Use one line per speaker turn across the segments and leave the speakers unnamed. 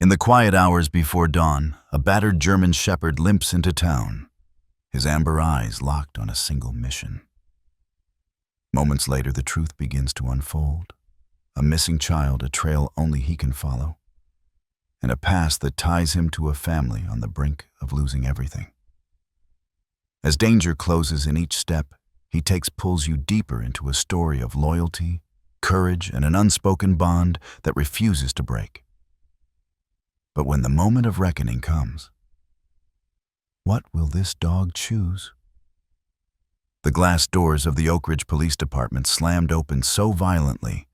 In the quiet hours before dawn, a battered German shepherd limps into town, his amber eyes locked on a single mission. Moments later, the truth begins to unfold. A missing child, a trail only he can follow, and a past that ties him to a family on the brink of losing everything. As danger closes in each step, he pulls you deeper into a story of loyalty, courage, and an unspoken bond that refuses to break. But when the moment of reckoning comes, what will this dog choose? The glass doors of the Oak Ridge Police Department slammed open so violently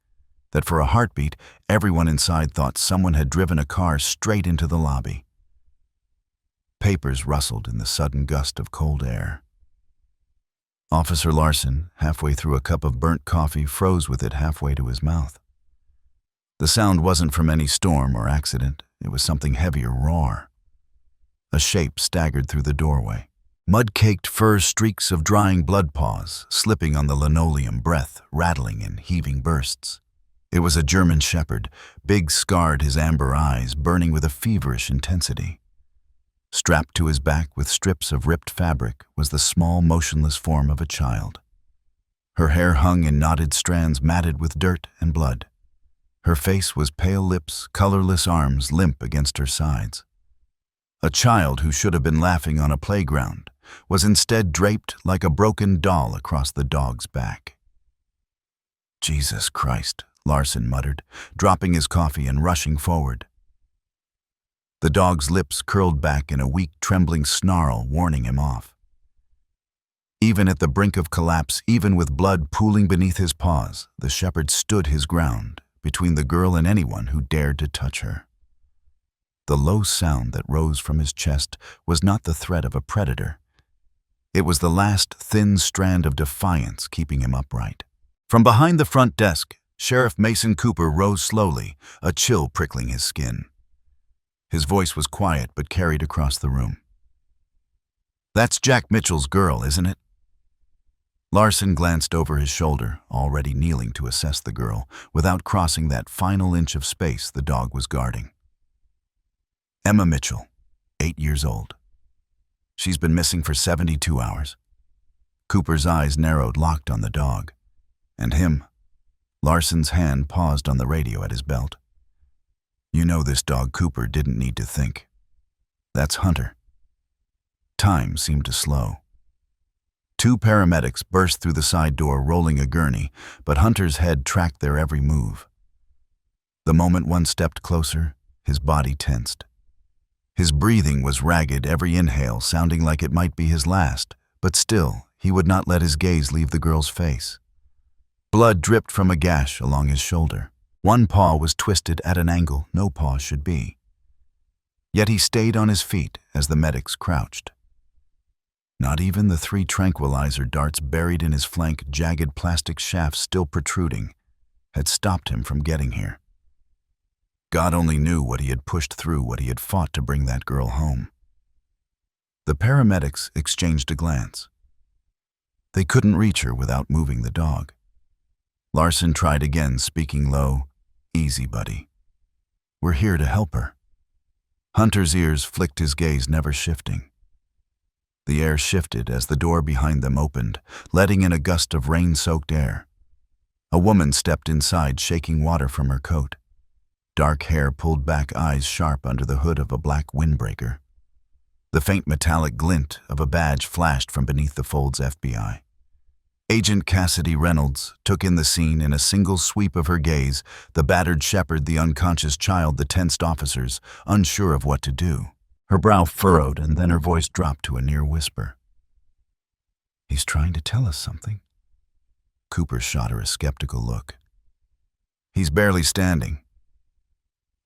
that for a heartbeat, everyone inside thought someone had driven a car straight into the lobby. Papers rustled in the sudden gust of cold air. Officer Larson, halfway through a cup of burnt coffee, froze with it halfway to his mouth. The sound wasn't from any storm or accident. It was something heavier, raw. A shape staggered through the doorway. Mud-caked fur streaks of drying blood paws, slipping on the linoleum, breath rattling in heaving bursts. It was a German shepherd, big scarred, his amber eyes burning with a feverish intensity. Strapped to his back with strips of ripped fabric was the small, motionless form of a child. Her hair hung in knotted strands matted with dirt and blood. Her face was pale lips, colorless arms limp against her sides. A child who should have been laughing on a playground was instead draped like a broken doll across the dog's back. "Jesus Christ," Larson muttered, dropping his coffee and rushing forward. The dog's lips curled back in a weak, trembling snarl, warning him off. Even at the brink of collapse, even with blood pooling beneath his paws, the shepherd stood his ground, between the girl and anyone who dared to touch her. The low sound that rose from his chest was not the threat of a predator. It was the last thin strand of defiance keeping him upright. From behind the front desk, Sheriff Mason Cooper rose slowly, a chill prickling his skin. His voice was quiet but carried across the room. "That's Jack Mitchell's girl, isn't it?" Larson glanced over his shoulder, already kneeling to assess the girl, without crossing that final inch of space the dog was guarding. "Emma Mitchell, 8 years old. She's been missing for 72 hours. Cooper's eyes narrowed, locked on the dog. "And him." Larson's hand paused on the radio at his belt. "You know this dog Cooper didn't need to think. That's Hunter." Time seemed to slow. 2 paramedics burst through the side door, rolling a gurney, but Hunter's head tracked their every move. The moment one stepped closer, his body tensed. His breathing was ragged, every inhale sounding like it might be his last, but still, he would not let his gaze leave the girl's face. Blood dripped from a gash along his shoulder. One paw was twisted at an angle no paw should be. Yet he stayed on his feet as the medics crouched. Not even the 3 tranquilizer darts buried in his flank, jagged plastic shafts still protruding, had stopped him from getting here. God only knew what he had pushed through, what he had fought to bring that girl home. The paramedics exchanged a glance. They couldn't reach her without moving the dog. Larson tried again, speaking low. "Easy, buddy. We're here to help her." Hunter's ears flicked, his gaze never shifting. The air shifted as the door behind them opened, letting in a gust of rain-soaked air. A woman stepped inside, shaking water from her coat. Dark hair pulled back, eyes sharp under the hood of a black windbreaker. The faint metallic glint of a badge flashed from beneath the folds. FBI. Agent Cassidy Reynolds took in the scene in a single sweep of her gaze, the battered shepherd, the unconscious child, the tensed officers, unsure of what to do. Her brow furrowed, and then her voice dropped to a near whisper. "He's trying to tell us something." Cooper shot her a skeptical look. "He's barely standing."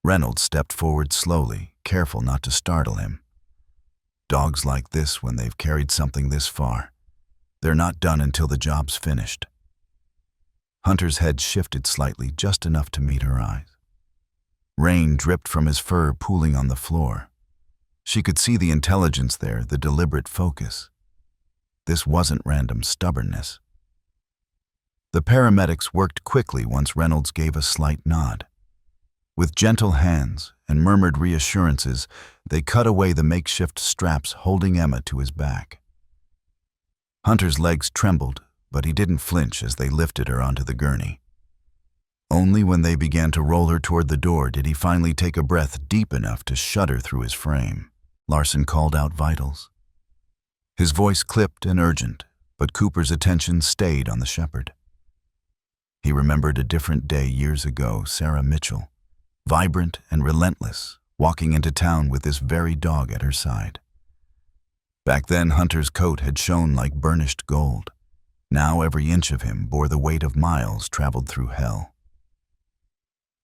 Reynolds stepped forward slowly, careful not to startle him. Dogs like this, when they've carried something this far, they're not done until the job's finished. Hunter's head shifted slightly, just enough to meet her eyes. Rain dripped from his fur, pooling on the floor. She could see the intelligence there, the deliberate focus. This wasn't random stubbornness. The paramedics worked quickly once Reynolds gave a slight nod. With gentle hands and murmured reassurances, they cut away the makeshift straps holding Emma to his back. Hunter's legs trembled, but he didn't flinch as they lifted her onto the gurney. Only when they began to roll her toward the door did he finally take a breath deep enough to shudder through his frame. Larson called out vitals. His voice clipped and urgent, but Cooper's attention stayed on the shepherd. He remembered a different day years ago, Sarah Mitchell, vibrant and relentless, walking into town with this very dog at her side. Back then, Hunter's coat had shone like burnished gold. Now every inch of him bore the weight of miles traveled through hell.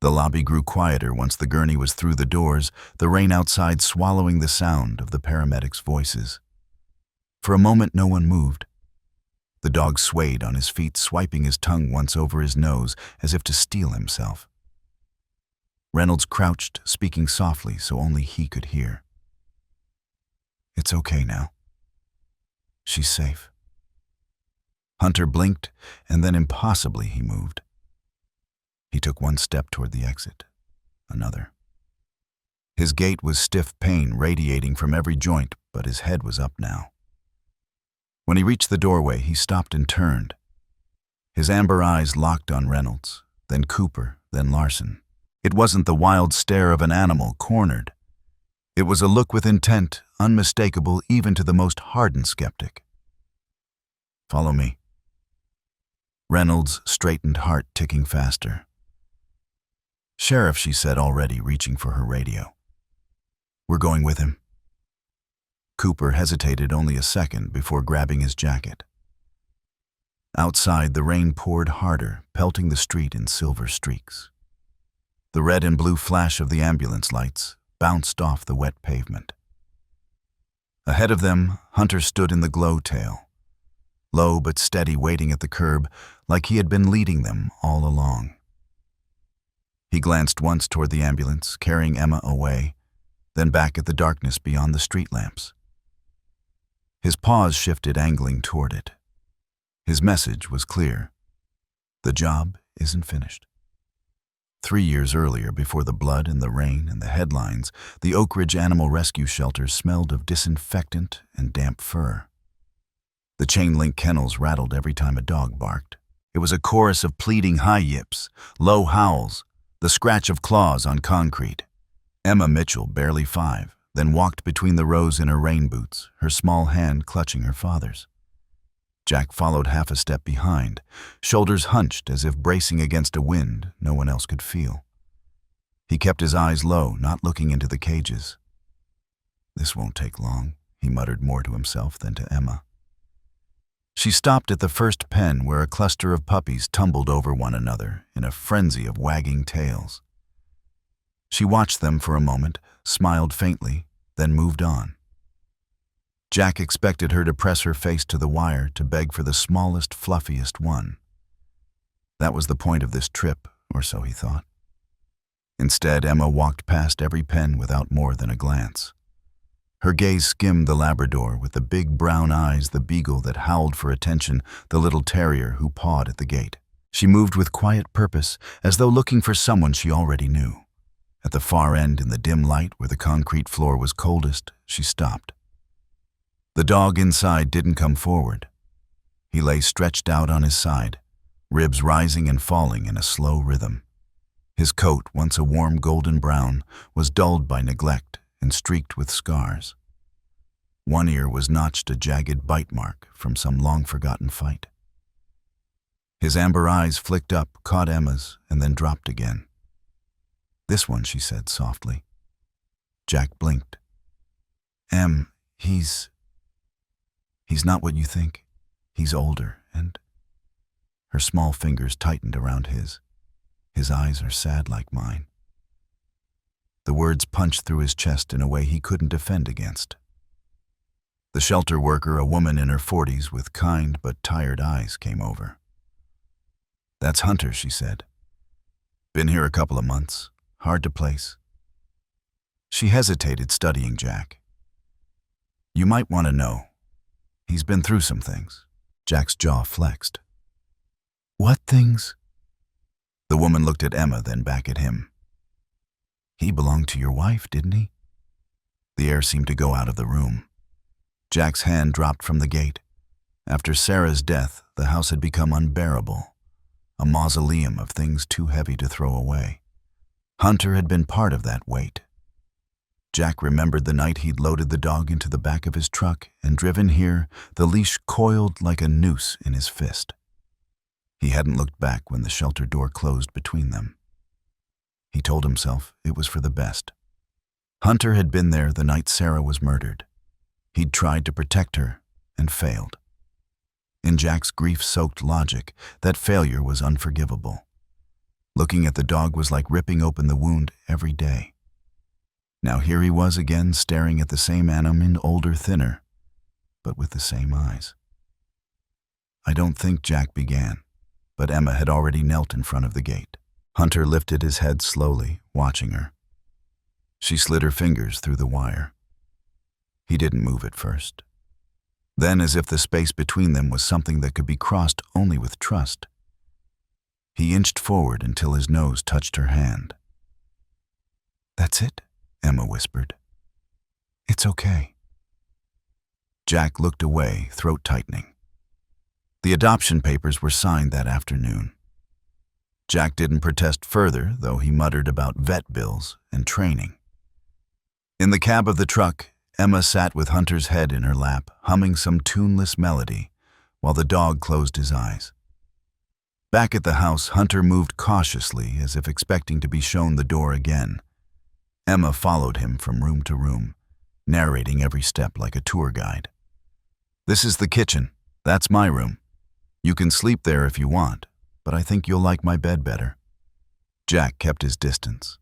The lobby grew quieter once the gurney was through the doors, the rain outside swallowing the sound of the paramedics' voices. For a moment, no one moved. The dog swayed on his feet, swiping his tongue once over his nose as if to steel himself. Reynolds crouched, speaking softly so only he could hear. "It's okay now. She's safe." Hunter blinked, and then impossibly he moved. He took one step toward the exit, another. His gait was stiff pain radiating from every joint, but his head was up now. When he reached the doorway, he stopped and turned. His amber eyes locked on Reynolds, then Cooper, then Larson. It wasn't the wild stare of an animal cornered. It was a look with intent, unmistakable even to the most hardened skeptic. "Follow me." Reynolds' straightened heart ticking faster. "Sheriff," she said, already reaching for her radio. "We're going with him." Cooper hesitated only a second before grabbing his jacket. Outside, the rain poured harder, pelting the street in silver streaks. The red and blue flash of the ambulance lights bounced off the wet pavement. Ahead of them, Hunter stood in the glow tail, low but steady, waiting at the curb like he had been leading them all along. He glanced once toward the ambulance, carrying Emma away, then back at the darkness beyond the street lamps. His paws shifted, angling toward it. His message was clear. The job isn't finished. 3 years earlier, before the blood and the rain and the headlines, the Oak Ridge Animal Rescue Shelter smelled of disinfectant and damp fur. The chain-link kennels rattled every time a dog barked. It was a chorus of pleading high yips, low howls, the scratch of claws on concrete. Emma Mitchell, barely 5, then walked between the rows in her rain boots, her small hand clutching her father's. Jack followed half a step behind, shoulders hunched as if bracing against a wind no one else could feel. He kept his eyes low, not looking into the cages. "This won't take long," he muttered more to himself than to Emma. She stopped at the first pen where a cluster of puppies tumbled over one another in a frenzy of wagging tails. She watched them for a moment, smiled faintly, then moved on. Jack expected her to press her face to the wire to beg for the smallest, fluffiest one. That was the point of this trip, or so he thought. Instead, Emma walked past every pen without more than a glance. Her gaze skimmed the Labrador with the big brown eyes, the beagle that howled for attention, the little terrier who pawed at the gate. She moved with quiet purpose, as though looking for someone she already knew. At the far end, in the dim light where the concrete floor was coldest, she stopped. The dog inside didn't come forward. He lay stretched out on his side, ribs rising and falling in a slow rhythm. His coat, once a warm golden brown, was dulled by neglect and streaked with scars. One ear was notched, a jagged bite mark from some long-forgotten fight. His amber eyes flicked up, caught Emma's, and then dropped again. "This one," she said softly. Jack blinked. He's not what you think. He's older, and..." Her small fingers tightened around his. "His eyes are sad like mine." The words punched through his chest in a way he couldn't defend against. The shelter worker, a woman in her 40s with kind but tired eyes, came over. "That's Hunter," she said. "Been here a couple of months. Hard to place." She hesitated, studying Jack. "You might want to know. He's been through some things." Jack's jaw flexed. "What things?" The woman looked at Emma, then back at him. He belonged to your wife, didn't he? The air seemed to go out of the room. Jack's hand dropped from the gate. After Sarah's death, the house had become unbearable, a mausoleum of things too heavy to throw away. Hunter had been part of that weight. Jack remembered the night he'd loaded the dog into the back of his truck and driven here, the leash coiled like a noose in his fist. He hadn't looked back when the shelter door closed between them. He told himself it was for the best. Hunter had been there the night Sarah was murdered. He'd tried to protect her and failed. In Jack's grief-soaked logic, that failure was unforgivable. Looking at the dog was like ripping open the wound every day. Now here he was again, staring at the same animal, older, thinner, but with the same eyes. I don't think Jack began, but Emma had already knelt in front of the gate. Hunter lifted his head slowly, watching her. She slid her fingers through the wire. He didn't move at first. Then, as if the space between them was something that could be crossed only with trust, he inched forward until his nose touched her hand. "That's it," Emma whispered. "It's okay." Jack looked away, throat tightening. The adoption papers were signed that afternoon. Jack didn't protest further, though he muttered about vet bills and training. In the cab of the truck, Emma sat with Hunter's head in her lap, humming some tuneless melody, while the dog closed his eyes. Back at the house, Hunter moved cautiously, as if expecting to be shown the door again. Emma followed him from room to room, narrating every step like a tour guide. "This is the kitchen. That's my room. You can sleep there if you want, but I think you'll like my bed better." Jack kept his distance.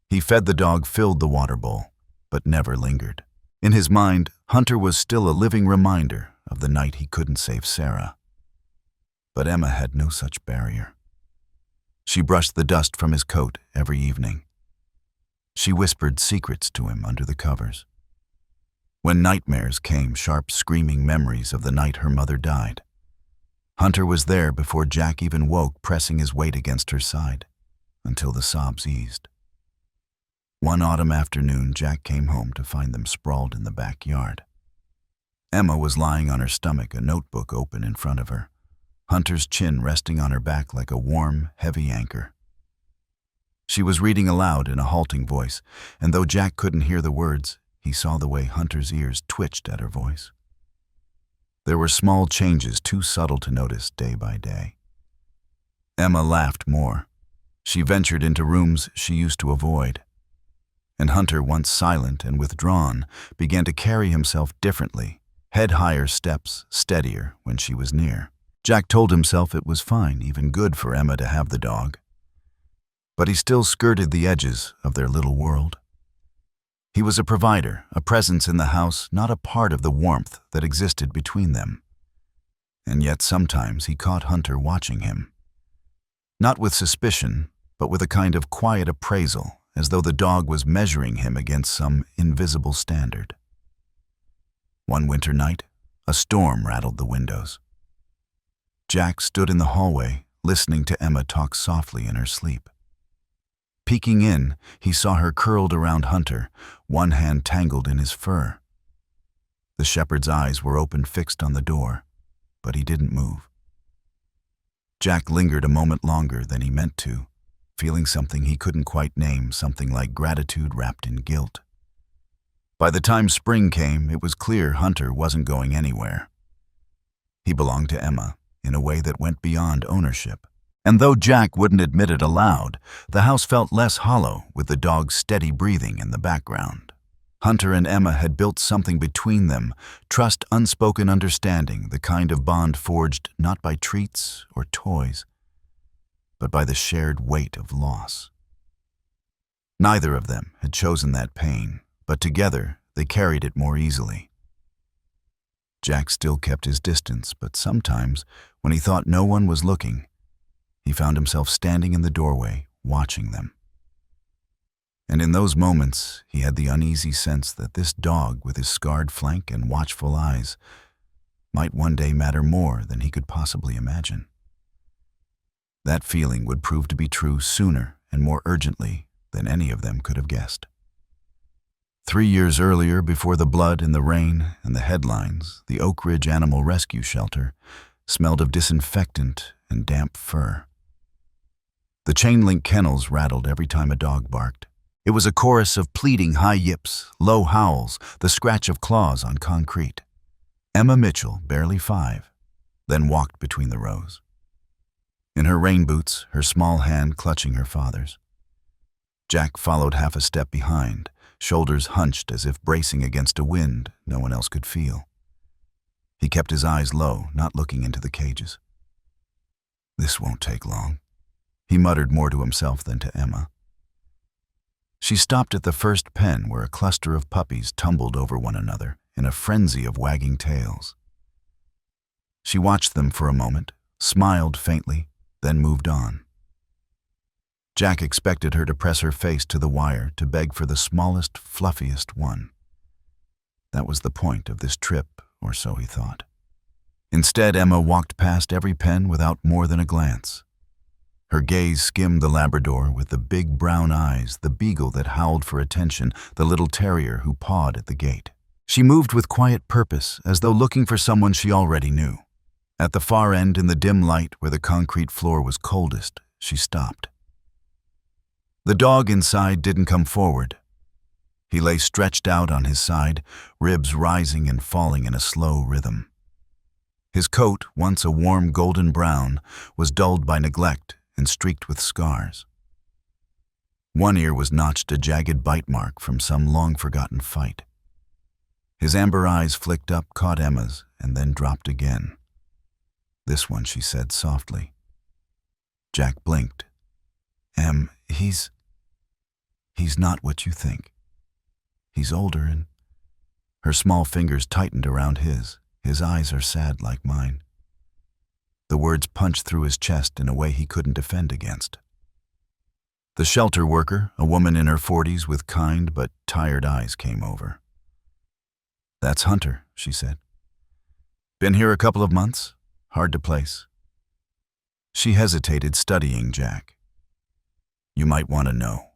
He fed the dog, filled the water bowl, but never lingered. In his mind, Hunter was still a living reminder of the night he couldn't save Sarah. But Emma had no such barrier. She brushed the dust from his coat every evening. She whispered secrets to him under the covers. When nightmares came, sharp, screaming memories of the night her mother died, Hunter was there before Jack even woke, pressing his weight against her side, until the sobs eased. One autumn afternoon, Jack came home to find them sprawled in the backyard. Emma was lying on her stomach, a notebook open in front of her, Hunter's chin resting on her back like a warm, heavy anchor. She was reading aloud in a halting voice, and though Jack couldn't hear the words, he saw the way Hunter's ears twitched at her voice. There were small changes too subtle to notice day by day. Emma laughed more. She ventured into rooms she used to avoid. And Hunter, once silent and withdrawn, began to carry himself differently, head higher steps, steadier when she was near. Jack told himself it was fine, even good for Emma to have the dog. But he still skirted the edges of their little world. He was a provider, a presence in the house, not a part of the warmth that existed between them. And yet sometimes he caught Hunter watching him. Not with suspicion, but with a kind of quiet appraisal, as though the dog was measuring him against some invisible standard. One winter night, a storm rattled the windows. Jack stood in the hallway, listening to Emma talk softly in her sleep. Peeking in, he saw her curled around Hunter, one hand tangled in his fur. The shepherd's eyes were open, fixed on the door, but he didn't move. Jack lingered a moment longer than he meant to, feeling something he couldn't quite name, something like gratitude wrapped in guilt. By the time spring came, it was clear Hunter wasn't going anywhere. He belonged to Emma in a way that went beyond ownership. And though Jack wouldn't admit it aloud, the house felt less hollow with the dog's steady breathing in the background. Hunter and Emma had built something between them, trust, unspoken understanding, the kind of bond forged not by treats or toys, but by the shared weight of loss. Neither of them had chosen that pain, but together they carried it more easily. Jack still kept his distance, but sometimes, when he thought no one was looking, he found himself standing in the doorway, watching them. And in those moments, he had the uneasy sense that this dog, with his scarred flank and watchful eyes, might one day matter more than he could possibly imagine. That feeling would prove to be true sooner and more urgently than any of them could have guessed. 3 years earlier, before the blood and the rain and the headlines, the Oak Ridge Animal Rescue Shelter smelled of disinfectant and damp fur. The chain-link kennels rattled every time a dog barked. It was a chorus of pleading high yips, low howls, the scratch of claws on concrete. Emma Mitchell, barely 5, then walked between the rows. In her rain boots, her small hand clutching her father's. Jack followed half a step behind, shoulders hunched as if bracing against a wind no one else could feel. He kept his eyes low, not looking into the cages. "This won't take long," he muttered more to himself than to Emma. She stopped at the first pen where a cluster of puppies tumbled over one another in a frenzy of wagging tails. She watched them for a moment, smiled faintly, then moved on. Jack expected her to press her face to the wire to beg for the smallest, fluffiest one. That was the point of this trip, or so he thought. Instead, Emma walked past every pen without more than a glance. Her gaze skimmed the Labrador with the big brown eyes, the beagle that howled for attention, the little terrier who pawed at the gate. She moved with quiet purpose, as though looking for someone she already knew. At the far end, in the dim light where the concrete floor was coldest, she stopped. The dog inside didn't come forward. He lay stretched out on his side, ribs rising and falling in a slow rhythm. His coat, once a warm golden brown, was dulled by neglect and streaked with scars. One ear was notched a jagged bite mark from some long-forgotten fight. His amber eyes flicked up, caught Emma's, and then dropped again. "This one," she said softly. Jack blinked. He's not what you think. He's older," and her small fingers tightened around his. "His eyes are sad like mine." The words punched through his chest in a way he couldn't defend against. The shelter worker, a woman in her 40s with kind but tired eyes, came over. "That's Hunter," she said. "Been here a couple of months? Hard to place." She hesitated, studying Jack. "You might want to know.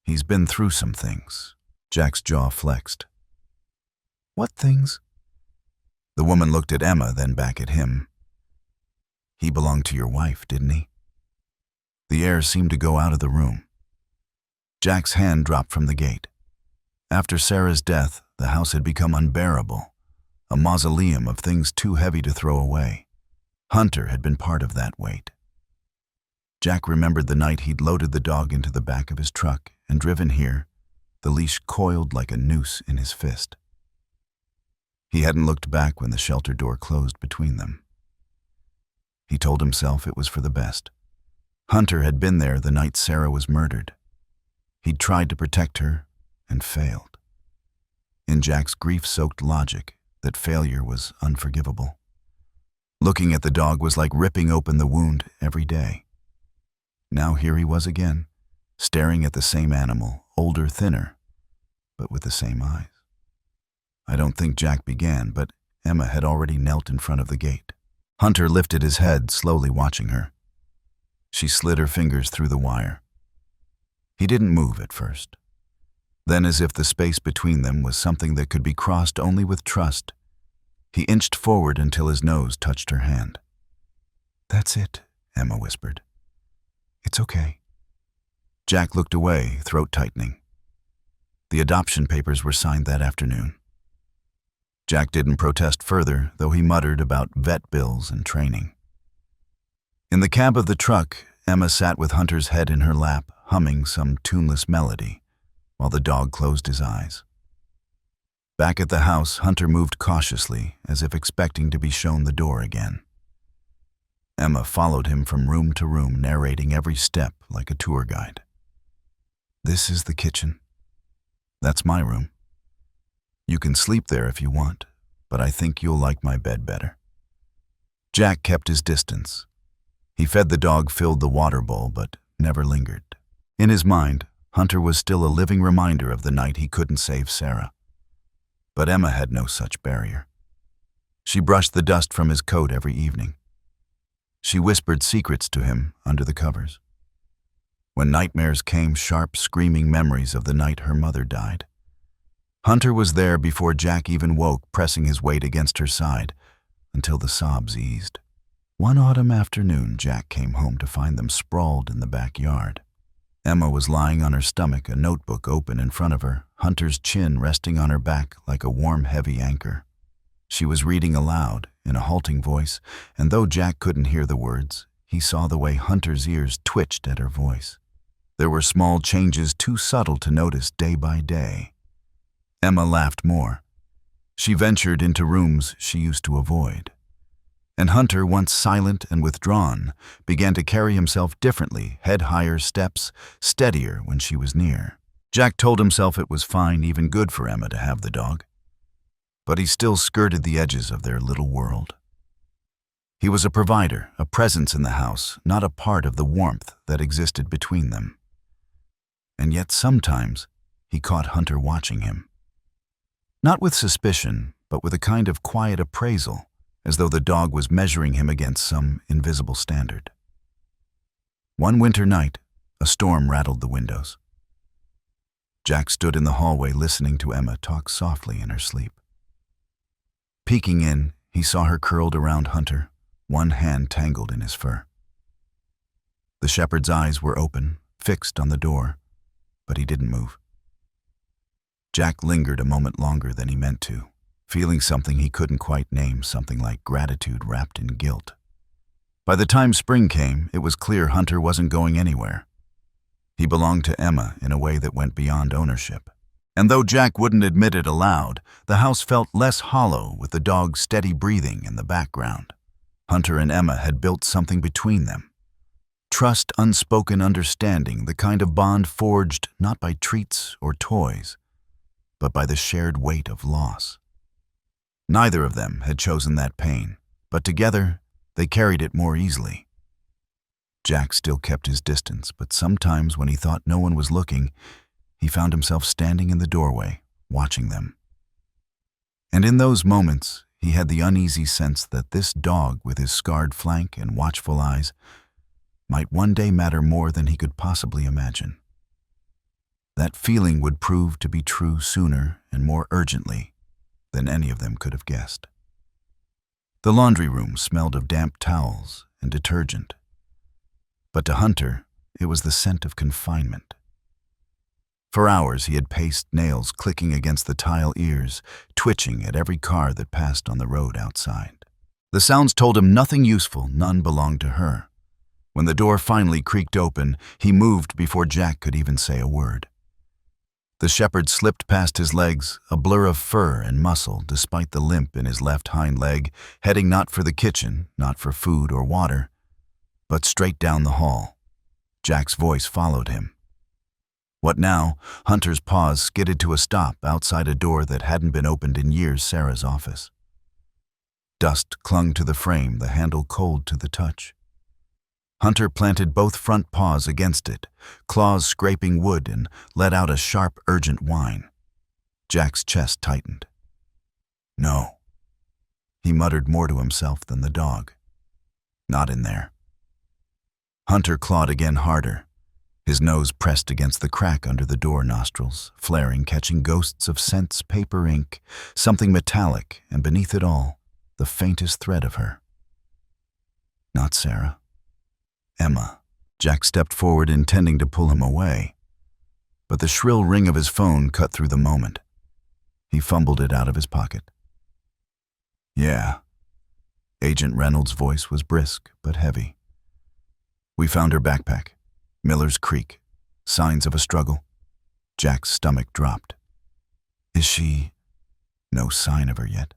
He's been through some things." Jack's jaw flexed. "What things?" The woman looked at Emma, then back at him. "He belonged to your wife, didn't he?" The air seemed to go out of the room. Jack's hand dropped from the gate. After Sarah's death, the house had become unbearable, a mausoleum of things too heavy to throw away. Hunter had been part of that weight. Jack remembered the night he'd loaded the dog into the back of his truck and driven here, the leash coiled like a noose in his fist. He hadn't looked back when the shelter door closed between them. He told himself it was for the best. Hunter had been there the night Sarah was murdered. He'd tried to protect her and failed. In Jack's grief-soaked logic, that failure was unforgivable. Looking at the dog was like ripping open the wound every day. Now here he was again, staring at the same animal, older, thinner, but with the same eyes. I don't think Jack began, but Emma had already knelt in front of the gate. Hunter lifted his head, slowly watching her. She slid her fingers through the wire. He didn't move at first. Then, as if the space between them was something that could be crossed only with trust, he inched forward until his nose touched her hand. "That's it," Emma whispered. "It's okay." Jack looked away, throat tightening. The adoption papers were signed that afternoon. Jack didn't protest further, though he muttered about vet bills and training. In the cab of the truck, Emma sat with Hunter's head in her lap, humming some tuneless melody, while the dog closed his eyes. Back at the house, Hunter moved cautiously, as if expecting to be shown the door again. Emma followed him from room to room, narrating every step like a tour guide. "This is the kitchen. That's my room. You can sleep there if you want, but I think you'll like my bed better." Jack kept his distance. He fed the dog, filled the water bowl, but never lingered. In his mind, Hunter was still a living reminder of the night he couldn't save Sarah. But Emma had no such barrier. She brushed the dust from his coat every evening. She whispered secrets to him under the covers. When nightmares came, sharp, screaming memories of the night her mother died. Hunter was there before Jack even woke, pressing his weight against her side, until the sobs eased. One autumn afternoon, Jack came home to find them sprawled in the backyard. Emma was lying on her stomach, a notebook open in front of her, Hunter's chin resting on her back like a warm, heavy anchor. She was reading aloud, in a halting voice, and though Jack couldn't hear the words, he saw the way Hunter's ears twitched at her voice. There were small changes too subtle to notice day by day. Emma laughed more. She ventured into rooms she used to avoid. And Hunter, once silent and withdrawn, began to carry himself differently, head higher, steps steadier when she was near. Jack told himself it was fine, even good for Emma to have the dog. But he still skirted the edges of their little world. He was a provider, a presence in the house, not a part of the warmth that existed between them. And yet sometimes he caught Hunter watching him. Not with suspicion, but with a kind of quiet appraisal, as though the dog was measuring him against some invisible standard. One winter night, a storm rattled the windows. Jack stood in the hallway listening to Emma talk softly in her sleep. Peeking in, he saw her curled around Hunter, one hand tangled in his fur. The shepherd's eyes were open, fixed on the door, but he didn't move. Jack lingered a moment longer than he meant to, feeling something he couldn't quite name, something like gratitude wrapped in guilt. By the time spring came, it was clear Hunter wasn't going anywhere. He belonged to Emma in a way that went beyond ownership. And though Jack wouldn't admit it aloud, the house felt less hollow with the dog's steady breathing in the background. Hunter and Emma had built something between them. Trust, unspoken understanding, the kind of bond forged not by treats or toys, but by the shared weight of loss. Neither of them had chosen that pain, but together they carried it more easily. Jack still kept his distance, but sometimes when he thought no one was looking, he found himself standing in the doorway, watching them. And in those moments, he had the uneasy sense that this dog with his scarred flank and watchful eyes might one day matter more than he could possibly imagine. That feeling would prove to be true sooner and more urgently than any of them could have guessed. The laundry room smelled of damp towels and detergent, but to Hunter, it was the scent of confinement. For hours he had paced, nails clicking against the tile ears, twitching at every car that passed on the road outside. The sounds told him nothing useful, none belonged to her. When the door finally creaked open, he moved before Jack could even say a word. The shepherd slipped past his legs, a blur of fur and muscle despite the limp in his left hind leg, heading not for the kitchen, not for food or water, but straight down the hall. Jack's voice followed him. What now? Hunter's paws skidded to a stop outside a door that hadn't been opened in years, Sarah's office. Dust clung to the frame, the handle cold to the touch. Hunter planted both front paws against it, claws scraping wood, and let out a sharp, urgent whine. Jack's chest tightened. No. He muttered more to himself than the dog. Not in there. Hunter clawed again harder. His nose pressed against the crack under the door nostrils, flaring, catching ghosts of scents, paper, ink, something metallic, and beneath it all, the faintest thread of her. Not Sarah. Emma. Jack stepped forward, intending to pull him away, but the shrill ring of his phone cut through the moment. He fumbled it out of his pocket. Yeah. Agent Reynolds' voice was brisk but heavy. We found her backpack. Miller's Creek. Signs of a struggle. Jack's stomach dropped. Is she... No sign of her yet.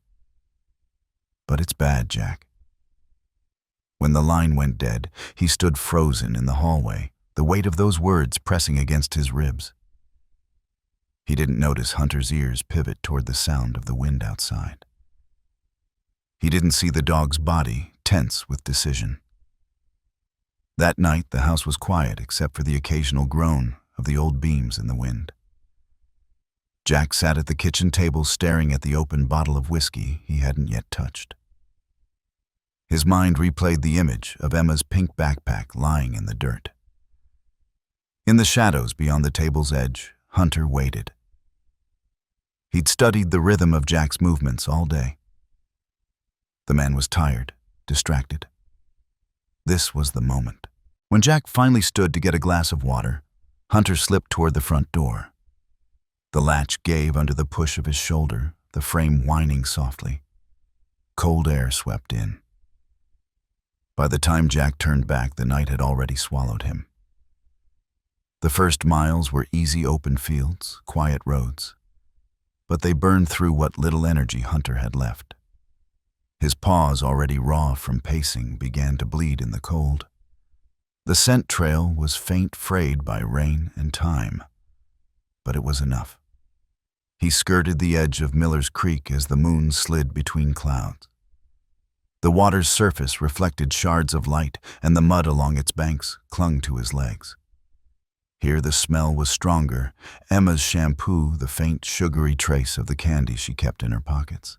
But it's bad, Jack. When the line went dead, he stood frozen in the hallway, the weight of those words pressing against his ribs. He didn't notice Hunter's ears pivot toward the sound of the wind outside. He didn't see the dog's body, tense with decision. That night, the house was quiet except for the occasional groan of the old beams in the wind. Jack sat at the kitchen table staring at the open bottle of whiskey he hadn't yet touched. His mind replayed the image of Emma's pink backpack lying in the dirt. In the shadows beyond the table's edge, Hunter waited. He'd studied the rhythm of Jack's movements all day. The man was tired, distracted. This was the moment. When Jack finally stood to get a glass of water, Hunter slipped toward the front door. The latch gave under the push of his shoulder, the frame whining softly. Cold air swept in. By the time Jack turned back, the night had already swallowed him. The first miles were easy open fields, quiet roads, but they burned through what little energy Hunter had left. His paws, already raw from pacing, began to bleed in the cold. The scent trail was faint, frayed by rain and time, but it was enough. He skirted the edge of Miller's Creek as the moon slid between clouds. The water's surface reflected shards of light, and the mud along its banks clung to his legs. Here the smell was stronger, Emma's shampoo the faint, sugary trace of the candy she kept in her pockets.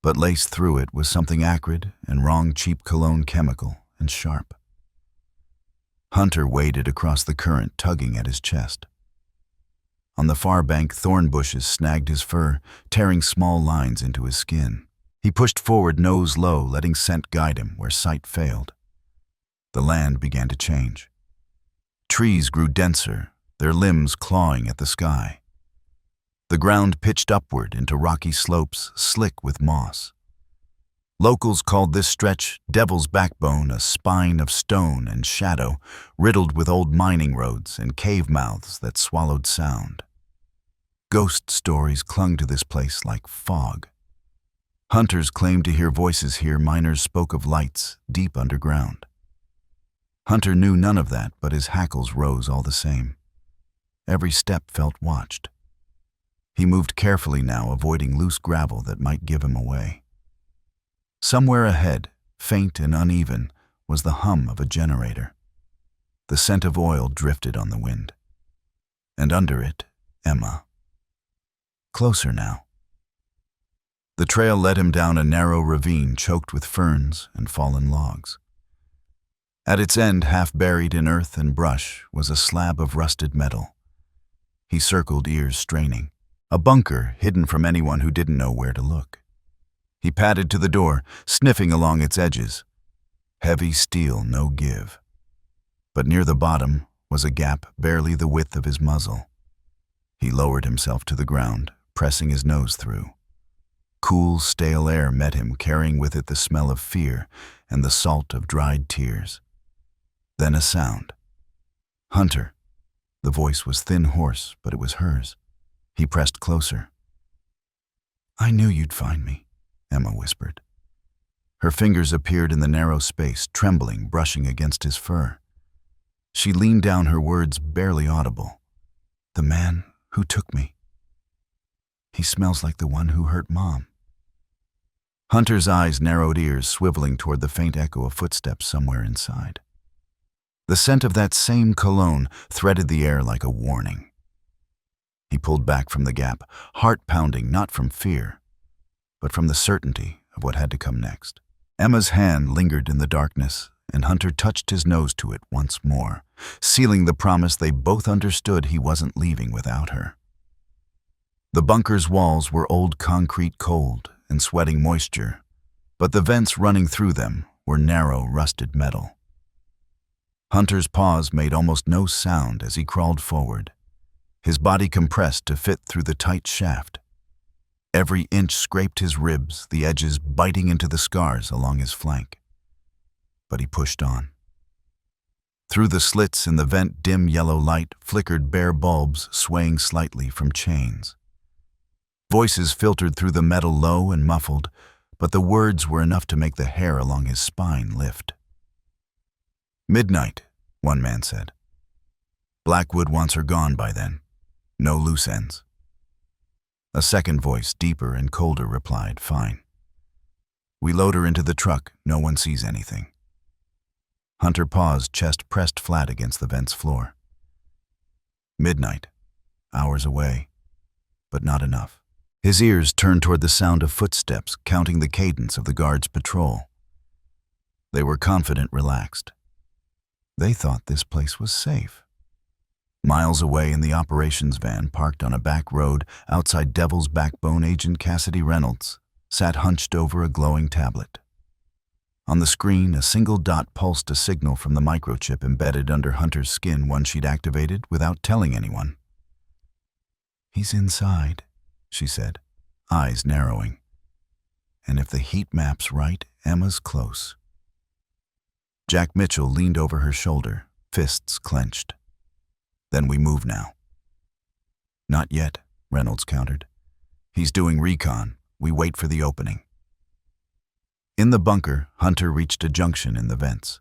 But laced through it was something acrid and wrong, cheap cologne chemical and sharp. Hunter waded across the current, tugging at his chest. On the far bank, thorn bushes snagged his fur, tearing small lines into his skin. He pushed forward, nose low, letting scent guide him where sight failed. The land began to change. Trees grew denser, their limbs clawing at the sky. The ground pitched upward into rocky slopes, slick with moss. Locals called this stretch Devil's Backbone, a spine of stone and shadow, riddled with old mining roads and cave mouths that swallowed sound. Ghost stories clung to this place like fog. Hunters claimed to hear voices here. Miners spoke of lights deep underground. Hunter knew none of that, but his hackles rose all the same. Every step felt watched. He moved carefully now, avoiding loose gravel that might give him away. Somewhere ahead, faint and uneven, was the hum of a generator. The scent of oil drifted on the wind. And under it, Emma. Closer now. The trail led him down a narrow ravine choked with ferns and fallen logs. At its end, half buried in earth and brush, was a slab of rusted metal. He circled, ears straining. A bunker hidden from anyone who didn't know where to look. He padded to the door, sniffing along its edges. Heavy steel, no give. But near the bottom was a gap barely the width of his muzzle. He lowered himself to the ground, pressing his nose through. Cool, stale air met him, carrying with it the smell of fear and the salt of dried tears. Then a sound. Hunter. The voice was thin, hoarse, but it was hers. He pressed closer. "I knew you'd find me," Emma whispered. Her fingers appeared in the narrow space, trembling, brushing against his fur. She leaned down, her words barely audible. "The man who took me. He smells like the one who hurt Mom." Hunter's eyes narrowed, ears swiveling toward the faint echo of footsteps somewhere inside. The scent of that same cologne threaded the air like a warning. He pulled back from the gap, heart pounding not from fear, but from the certainty of what had to come next. Emma's hand lingered in the darkness, and Hunter touched his nose to it once more, sealing the promise they both understood he wasn't leaving without her. The bunker's walls were old concrete, cold and sweating moisture, but the vents running through them were narrow, rusted metal. Hunter's paws made almost no sound as he crawled forward, his body compressed to fit through the tight shaft. Every inch scraped his ribs, the edges biting into the scars along his flank. But he pushed on. Through the slits in the vent, dim yellow light flickered bare bulbs swaying slightly from chains. Voices filtered through the metal, low and muffled, but the words were enough to make the hair along his spine lift. "Midnight," one man said. "Blackwood wants her gone by then. No loose ends." A second voice, deeper and colder, replied, "Fine. We load her into the truck. No one sees anything." Hunter paused, chest pressed flat against the vent's floor. Midnight. Hours away. But not enough. His ears turned toward the sound of footsteps, counting the cadence of the guard's patrol. They were confident, relaxed. They thought this place was safe. Miles away in the operations van parked on a back road outside Devil's Backbone, Agent Cassidy Reynolds sat hunched over a glowing tablet. On the screen, a single dot pulsed a signal from the microchip embedded under Hunter's skin, one she'd activated without telling anyone. "He's inside," she said, eyes narrowing. "And if the heat map's right, Emma's close." Jack Mitchell leaned over her shoulder, fists clenched. "Then we move now." "Not yet," Reynolds countered. "He's doing recon. We wait for the opening." In the bunker, Hunter reached a junction in the vents.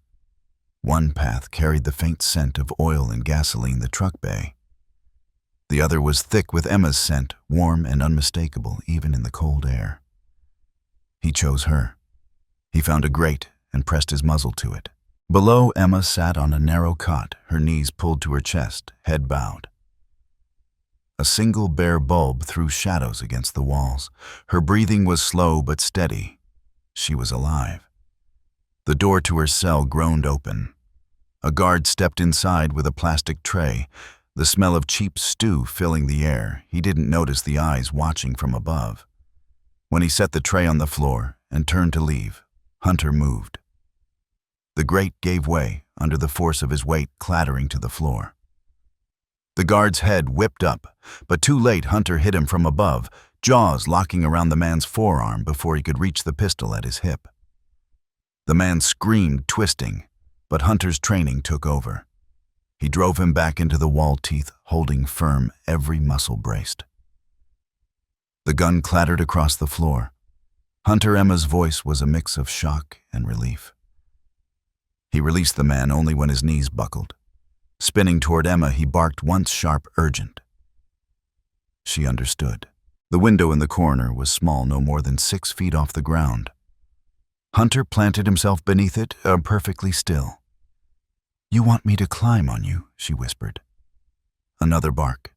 One path carried the faint scent of oil and gasoline the truck bay. The other was thick with Emma's scent, warm and unmistakable even in the cold air. He chose her. He found a grate and pressed his muzzle to it. Below, Emma sat on a narrow cot, her knees pulled to her chest, head bowed. A single bare bulb threw shadows against the walls. Her breathing was slow but steady. She was alive. The door to her cell groaned open. A guard stepped inside with a plastic tray, the smell of cheap stew filling the air. He didn't notice the eyes watching from above. When he set the tray on the floor and turned to leave, Hunter moved. The grate gave way under the force of his weight clattering to the floor. The guard's head whipped up, but too late Hunter hit him from above, jaws locking around the man's forearm before he could reach the pistol at his hip. The man screamed, twisting, but Hunter's training took over. He drove him back into the wall teeth, holding firm, every muscle braced. The gun clattered across the floor. Hunter Emma's voice was a mix of shock and relief. He released the man only when his knees buckled. Spinning toward Emma, he barked once sharp, urgent. She understood. The window in the corner was small, no more than 6 feet off the ground. Hunter planted himself beneath it, perfectly still. "You want me to climb on you," she whispered. Another bark.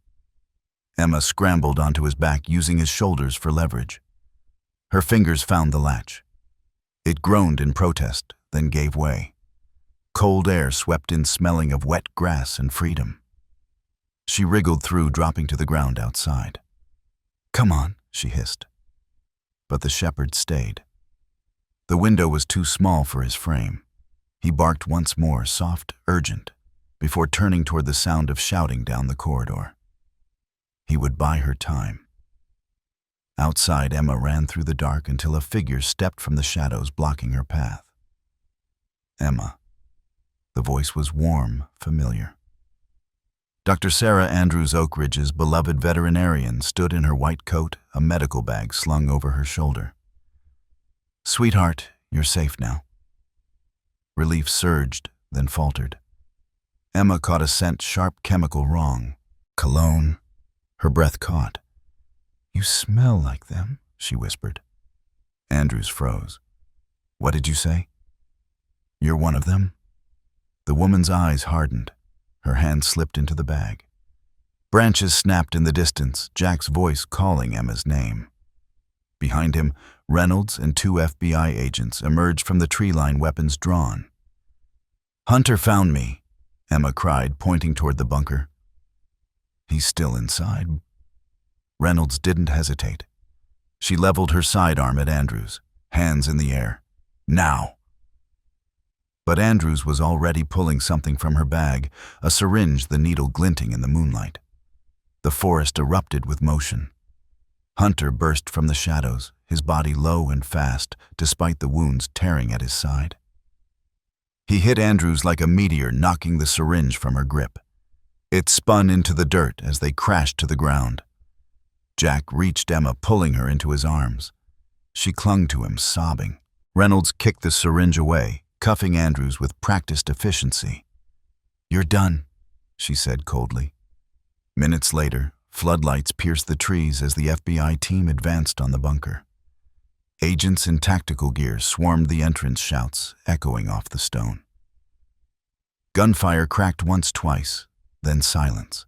Emma scrambled onto his back, using his shoulders for leverage. Her fingers found the latch. It groaned in protest, then gave way. Cold air swept in, smelling of wet grass and freedom. She wriggled through, dropping to the ground outside. "Come on," she hissed. But the shepherd stayed. The window was too small for his frame. He barked once more, soft, urgent, before turning toward the sound of shouting down the corridor. He would buy her time. Outside, Emma ran through the dark until a figure stepped from the shadows, blocking her path. Emma. The voice was warm, familiar. Dr. Sarah Andrews Oakridge's beloved veterinarian stood in her white coat, a medical bag slung over her shoulder. "Sweetheart, you're safe now." Relief surged, then faltered. Emma caught a scent, sharp chemical wrong. Cologne. Her breath caught. "You smell like them," she whispered. Andrews froze. "What did you say?" "You're one of them?" The woman's eyes hardened. Her hand slipped into the bag. Branches snapped in the distance, Jack's voice calling Emma's name. Behind him, Reynolds and 2 FBI agents emerged from the tree line, weapons drawn. "Hunter found me," Emma cried, pointing toward the bunker. "He's still inside." Reynolds didn't hesitate. She leveled her sidearm at Andrews, hands in the air. "Now!" But Andrews was already pulling something from her bag, a syringe, the needle glinting in the moonlight. The forest erupted with motion. Hunter burst from the shadows, his body low and fast, despite the wounds tearing at his side. He hit Andrews like a meteor, knocking the syringe from her grip. It spun into the dirt as they crashed to the ground. Jack reached Emma, pulling her into his arms. She clung to him, sobbing. Reynolds kicked the syringe away, cuffing Andrews with practiced efficiency. "You're done," she said coldly. Minutes later, floodlights pierced the trees as the FBI team advanced on the bunker. Agents in tactical gear swarmed the entrance, shouts echoing off the stone. Gunfire cracked once, twice, then silence.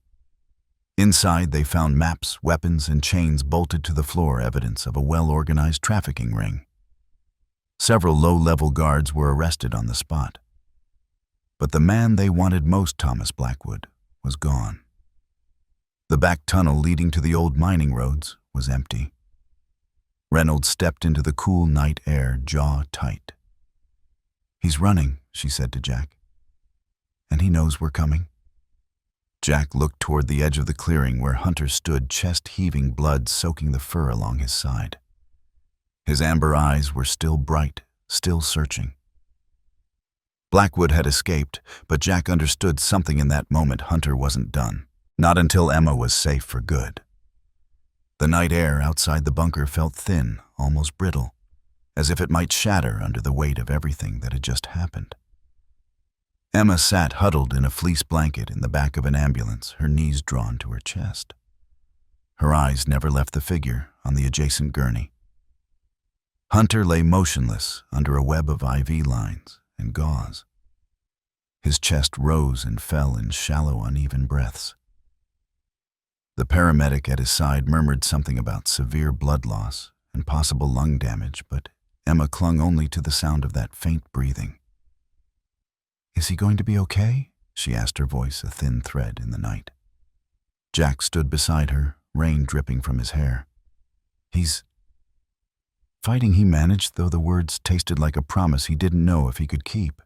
Inside, they found maps, weapons, and chains bolted to the floor, evidence of a well-organized trafficking ring. Several low-level guards were arrested on the spot. But the man they wanted most, Thomas Blackwood, was gone. The back tunnel leading to the old mining roads was empty. Reynolds stepped into the cool night air, jaw tight. "He's running," she said to Jack. "And he knows we're coming." Jack looked toward the edge of the clearing where Hunter stood, chest heaving, blood soaking the fur along his side. His amber eyes were still bright, still searching. Blackwood had escaped, but Jack understood something in that moment. Hunter wasn't done. Not until Emma was safe for good. The night air outside the bunker felt thin, almost brittle, as if it might shatter under the weight of everything that had just happened. Emma sat huddled in a fleece blanket in the back of an ambulance, her knees drawn to her chest. Her eyes never left the figure on the adjacent gurney. Hunter lay motionless under a web of IV lines and gauze. His chest rose and fell in shallow, uneven breaths. The paramedic at his side murmured something about severe blood loss and possible lung damage, but Emma clung only to the sound of that faint breathing. "Is he going to be okay?" she asked, her voice a thin thread in the night. Jack stood beside her, rain dripping from his hair. "He's fighting," he managed, though the words tasted like a promise he didn't know if he could keep.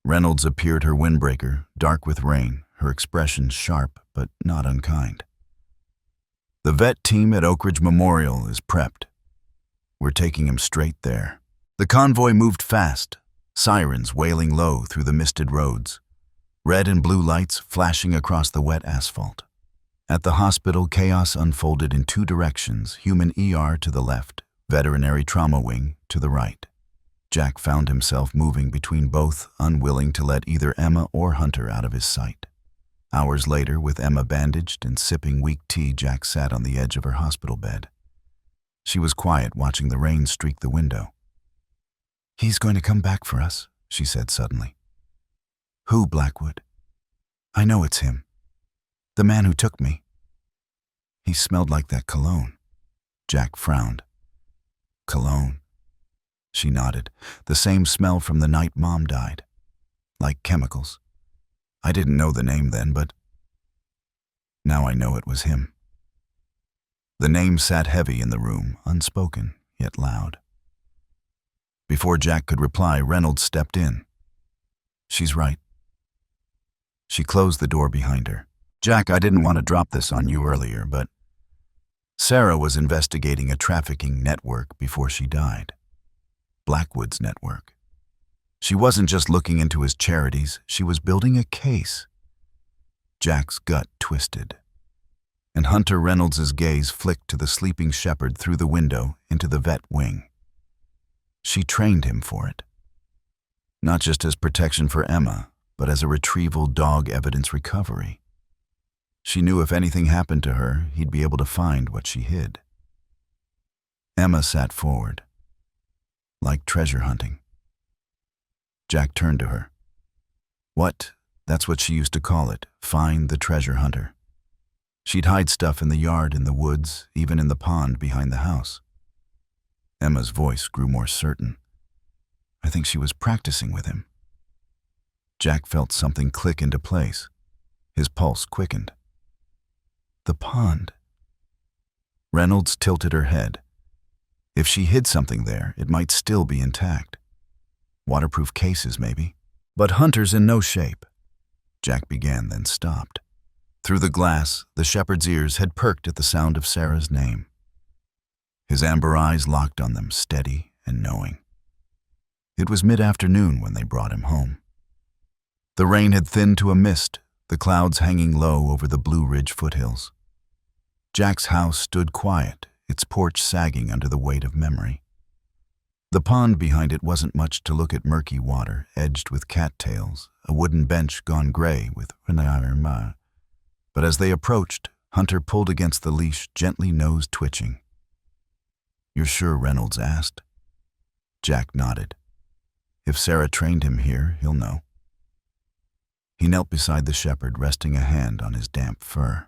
Reynolds appeared, her windbreaker, dark with rain, her expression sharp but not unkind. "The vet team at Oak Ridge Memorial is prepped. We're taking him straight there." The convoy moved fast, sirens wailing low through the misted roads, red and blue lights flashing across the wet asphalt. At the hospital, chaos unfolded in two directions, human ER to the left, veterinary trauma wing to the right. Jack found himself moving between both, unwilling to let either Emma or Hunter out of his sight. Hours later, with Emma bandaged and sipping weak tea, Jack sat on the edge of her hospital bed. She was quiet, watching the rain streak the window. "He's going to come back for us," she said suddenly. "Who, Blackwood?" "I know it's him. The man who took me. He smelled like that cologne." Jack frowned. "Cologne?" She nodded. "The same smell from the night Mom died. Like chemicals. I didn't know the name then, but now I know it was him." The name sat heavy in the room, unspoken, yet loud. Before Jack could reply, Reynolds stepped in. "She's right." She closed the door behind her. "Jack, I didn't want to drop this on you earlier, but Sarah was investigating a trafficking network before she died. Blackwood's network. She wasn't just looking into his charities, she was building a case." Jack's gut twisted, and Hunter Reynolds' gaze flicked to the sleeping shepherd through the window into the vet wing. She trained him for it. Not just as protection for Emma, but as a retrieval dog evidence recovery. She knew if anything happened to her, he'd be able to find what she hid. Emma sat forward, like treasure hunting. Jack turned to her. "What?" That's what she used to call it, find the treasure hunter. She'd hide stuff in the yard, in the woods, even in the pond behind the house. Emma's voice grew more certain. "I think she was practicing with him." Jack felt something click into place. His pulse quickened. "The pond." Reynolds tilted her head. If she hid something there, it might still be intact. Waterproof cases, maybe. "But Hunter's in no shape." Jack began, then stopped. Through the glass, the shepherd's ears had perked at the sound of Sarah's name. His amber eyes locked on them, steady and knowing. It was mid-afternoon when they brought him home. The rain had thinned to a mist, the clouds hanging low over the Blue Ridge foothills. Jack's house stood quiet, its porch sagging under the weight of memory. The pond behind it wasn't much to look at, murky water, edged with cattails, a wooden bench gone gray with renard. But as they approached, Hunter pulled against the leash, gently, nose twitching. "You're sure?" Reynolds asked. Jack nodded. "If Sarah trained him here, he'll know." He knelt beside the shepherd, resting a hand on his damp fur.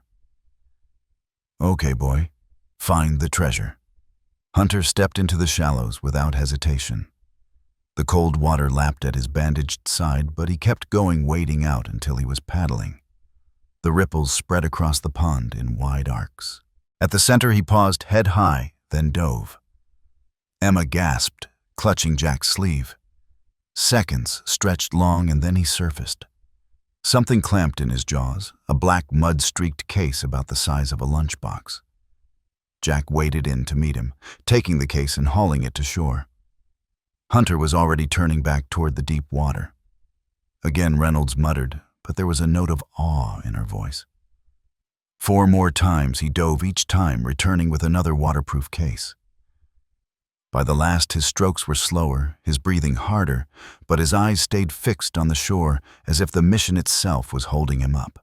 "Okay, boy, find the treasure." Hunter stepped into the shallows without hesitation. The cold water lapped at his bandaged side, but he kept going, wading out until he was paddling. The ripples spread across the pond in wide arcs. At the center he paused head high, then dove. Emma gasped, clutching Jack's sleeve. Seconds stretched long and then he surfaced. Something clamped in his jaws, a black mud-streaked case about the size of a lunchbox. Jack waded in to meet him, taking the case and hauling it to shore. Hunter was already turning back toward the deep water. Again Reynolds muttered, but there was a note of awe in her voice. 4 more times he dove, each time returning with another waterproof case. By the last his strokes were slower, his breathing harder, but his eyes stayed fixed on the shore as if the mission itself was holding him up.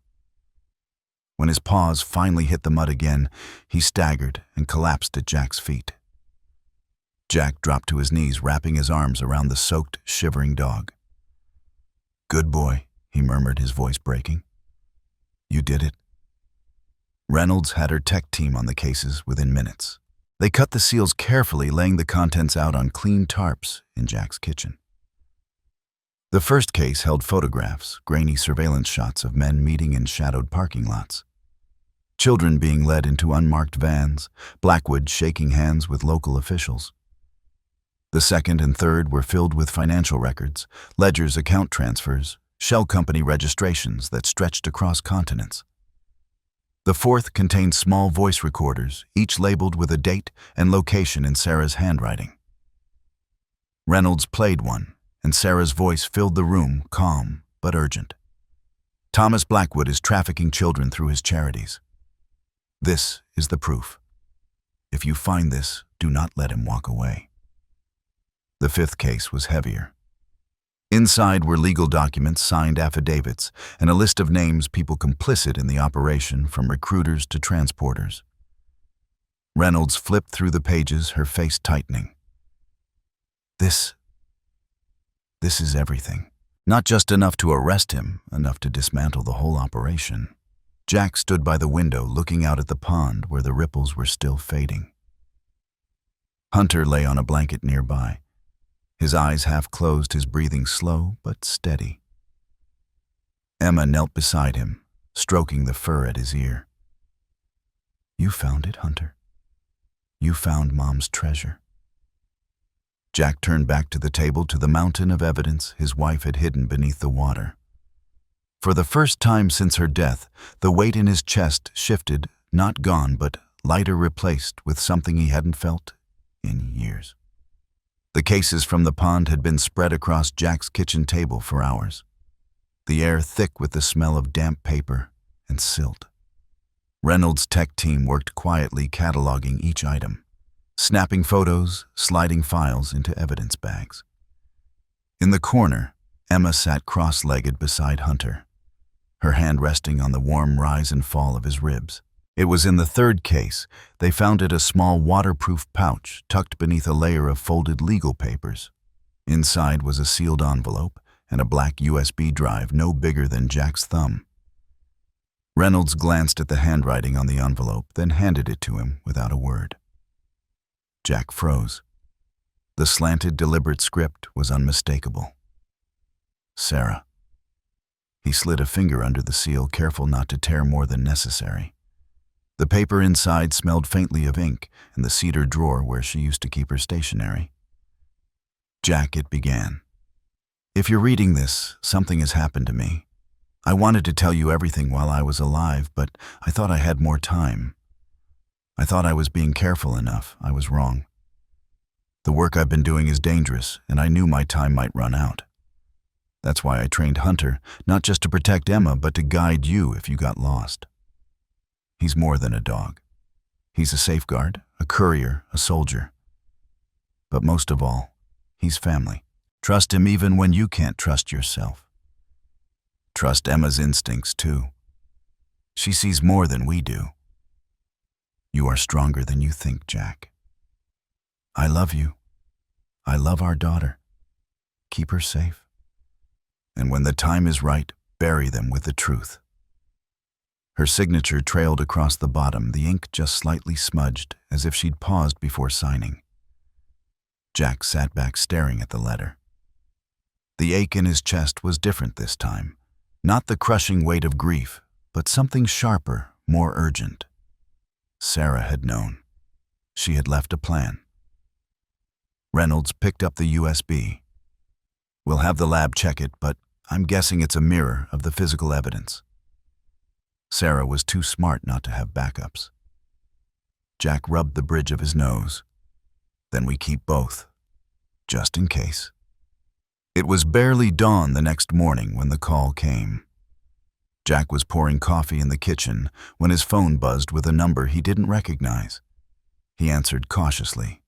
When his paws finally hit the mud again, he staggered and collapsed at Jack's feet. Jack dropped to his knees, wrapping his arms around the soaked, shivering dog. "Good boy," he murmured, his voice breaking. "You did it." Reynolds had her tech team on the cases within minutes. They cut the seals carefully, laying the contents out on clean tarps in Jack's kitchen. The first case held photographs, grainy surveillance shots of men meeting in shadowed parking lots. Children being led into unmarked vans, Blackwood shaking hands with local officials. The second and third were filled with financial records, ledgers, account transfers, shell company registrations that stretched across continents. The fourth contained small voice recorders, each labeled with a date and location in Sarah's handwriting. Reynolds played one, and Sarah's voice filled the room, calm but urgent. "Thomas Blackwood is trafficking children through his charities. This is the proof. If you find this, do not let him walk away." The fifth case was heavier. Inside were legal documents, signed affidavits, and a list of names people complicit in the operation, from recruiters to transporters. Reynolds flipped through the pages, her face tightening. This is everything. Not just enough to arrest him, enough to dismantle the whole operation. Jack stood by the window, looking out at the pond where the ripples were still fading. Hunter lay on a blanket nearby. His eyes half closed, his breathing slow but steady. Emma knelt beside him, stroking the fur at his ear. "You found it, Hunter. You found Mom's treasure." Jack turned back to the table, to the mountain of evidence his wife had hidden beneath the water. For the first time since her death, the weight in his chest shifted, not gone, but lighter, replaced with something he hadn't felt in years. The cases from the pond had been spread across Jack's kitchen table for hours, the air thick with the smell of damp paper and silt. Reynolds' tech team worked quietly, cataloging each item, snapping photos, sliding files into evidence bags. In the corner, Emma sat cross-legged beside Hunter, her hand resting on the warm rise and fall of his ribs. It was in the third case they found a small waterproof pouch tucked beneath a layer of folded legal papers. Inside was a sealed envelope and a black USB drive no bigger than Jack's thumb. Reynolds glanced at the handwriting on the envelope, then handed it to him without a word. Jack froze. The slanted, deliberate script was unmistakable. Sarah. He slid a finger under the seal, careful not to tear more than necessary. The paper inside smelled faintly of ink and the cedar drawer where she used to keep her stationery. "Jack," it began. "If you're reading this, something has happened to me. I wanted to tell you everything while I was alive, but I thought I had more time. I thought I was being careful enough. I was wrong. The work I've been doing is dangerous, and I knew my time might run out. That's why I trained Hunter, not just to protect Emma, but to guide you if you got lost. He's more than a dog. He's a safeguard, a courier, a soldier. But most of all, he's family. Trust him even when you can't trust yourself. Trust Emma's instincts, too. She sees more than we do. You are stronger than you think, Jack. I love you. I love our daughter. Keep her safe. And when the time is right, bury them with the truth." Her signature trailed across the bottom, the ink just slightly smudged, as if she'd paused before signing. Jack sat back staring at the letter. The ache in his chest was different this time. Not the crushing weight of grief, but something sharper, more urgent. Sarah had known. She had left a plan. Reynolds picked up the USB. We'll have the lab check it, but I'm guessing it's a mirror of the physical evidence. Sarah was too smart not to have backups. Jack rubbed the bridge of his nose. Then we keep both, just in case. It was barely dawn the next morning when the call came. Jack was pouring coffee in the kitchen when his phone buzzed with a number he didn't recognize. He answered cautiously.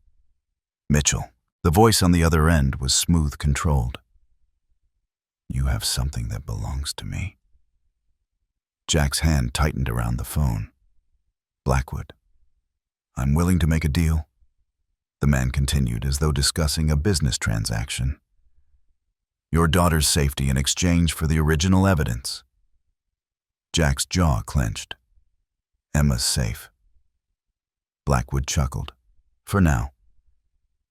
Mitchell. The voice on the other end was smooth, controlled. You have something that belongs to me. Jack's hand tightened around the phone. Blackwood. I'm willing to make a deal. The man continued as though discussing a business transaction. Your daughter's safety in exchange for the original evidence. Jack's jaw clenched. Emma's safe. Blackwood chuckled. For now.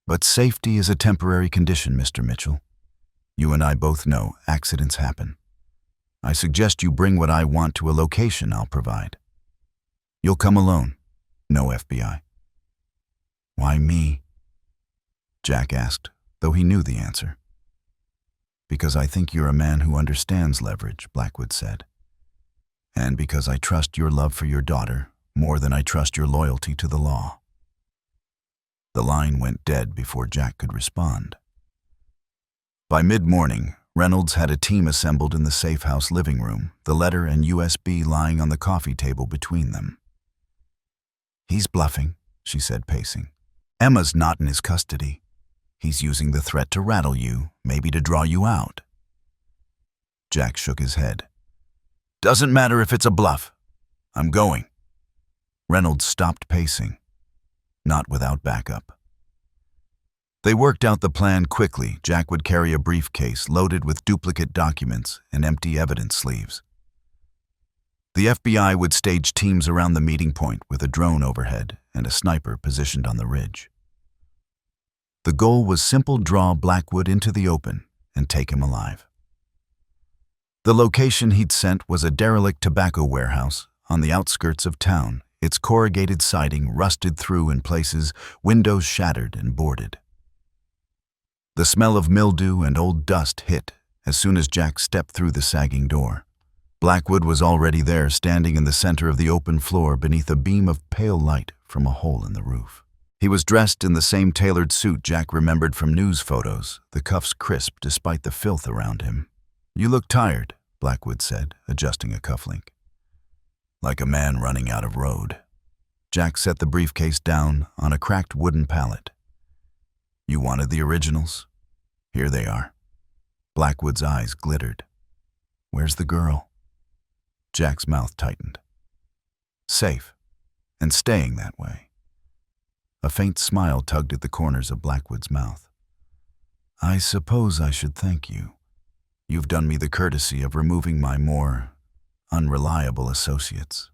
But safety is a temporary condition, Mr. Mitchell. You and I both know accidents happen. I suggest you bring what I want to a location I'll provide. You'll come alone. No FBI. Why me? Jack asked, though he knew the answer. Because I think you're a man who understands leverage, Blackwood said. And because I trust your love for your daughter more than I trust your loyalty to the law. The line went dead before Jack could respond. By mid-morning, Reynolds had a team assembled in the safe house living room, the letter and USB lying on the coffee table between them. He's bluffing, she said, pacing. Emma's not in his custody. He's using the threat to rattle you, maybe to draw you out. Jack shook his head. Doesn't matter if it's a bluff. I'm going. Reynolds stopped pacing. Not without backup. They worked out the plan quickly. Jack would carry a briefcase loaded with duplicate documents and empty evidence sleeves. The FBI would stage teams around the meeting point with a drone overhead and a sniper positioned on the ridge. The goal was simple: draw Blackwood into the open and take him alive. The location he'd sent was a derelict tobacco warehouse on the outskirts of town, its corrugated siding rusted through in places, windows shattered and boarded. The smell of mildew and old dust hit as soon as Jack stepped through the sagging door. Blackwood was already there, standing in the center of the open floor beneath a beam of pale light from a hole in the roof. He was dressed in the same tailored suit Jack remembered from news photos, the cuffs crisp despite the filth around him. You look tired, Blackwood said, adjusting a cufflink. Like a man running out of road. Jack set the briefcase down on a cracked wooden pallet. You wanted the originals? Here they are. Blackwood's eyes glittered. Where's the girl? Jack's mouth tightened. Safe, and staying that way. A faint smile tugged at the corners of Blackwood's mouth. I suppose I should thank you. You've done me the courtesy of removing my more unreliable associates.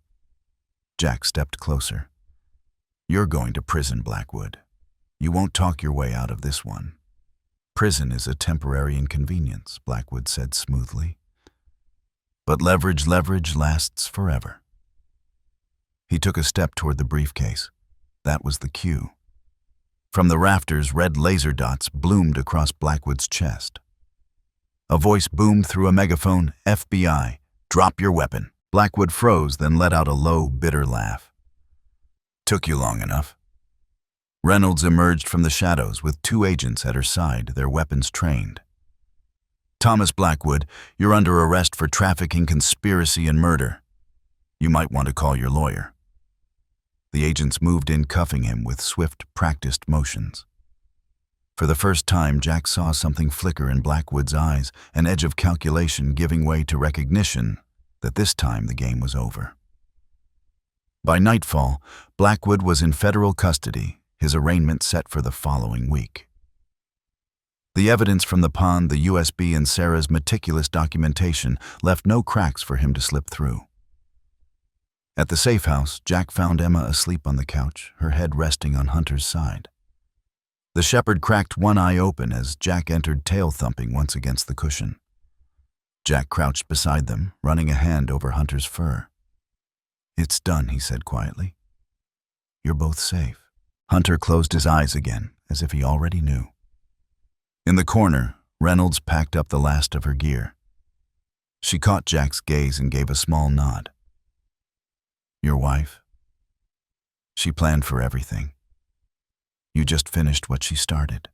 Jack stepped closer. You're going to prison, Blackwood. You won't talk your way out of this one. Prison is a temporary inconvenience, Blackwood said smoothly. But leverage lasts forever. He took a step toward the briefcase. That was the cue. From the rafters, red laser dots bloomed across Blackwood's chest. A voice boomed through a megaphone, FBI, drop your weapon. Blackwood froze, then let out a low, bitter laugh. Took you long enough. Reynolds emerged from the shadows with two agents at her side, their weapons trained. Thomas Blackwood, you're under arrest for trafficking, conspiracy, and murder. You might want to call your lawyer. The agents moved in, cuffing him with swift, practiced motions. For the first time, Jack saw something flicker in Blackwood's eyes, an edge of calculation giving way to recognition that this time the game was over. By nightfall, Blackwood was in federal custody, his arraignment set for the following week. The evidence from the pond, the USB, and Sarah's meticulous documentation left no cracks for him to slip through. At the safe house, Jack found Emma asleep on the couch, her head resting on Hunter's side. The shepherd cracked one eye open as Jack entered, tail thumping once against the cushion. Jack crouched beside them, running a hand over Hunter's fur. "It's done," he said quietly. "You're both safe." Hunter closed his eyes again, as if he already knew. In the corner, Reynolds packed up the last of her gear. She caught Jack's gaze and gave a small nod. "Your wife? She planned for everything. You just finished what she started."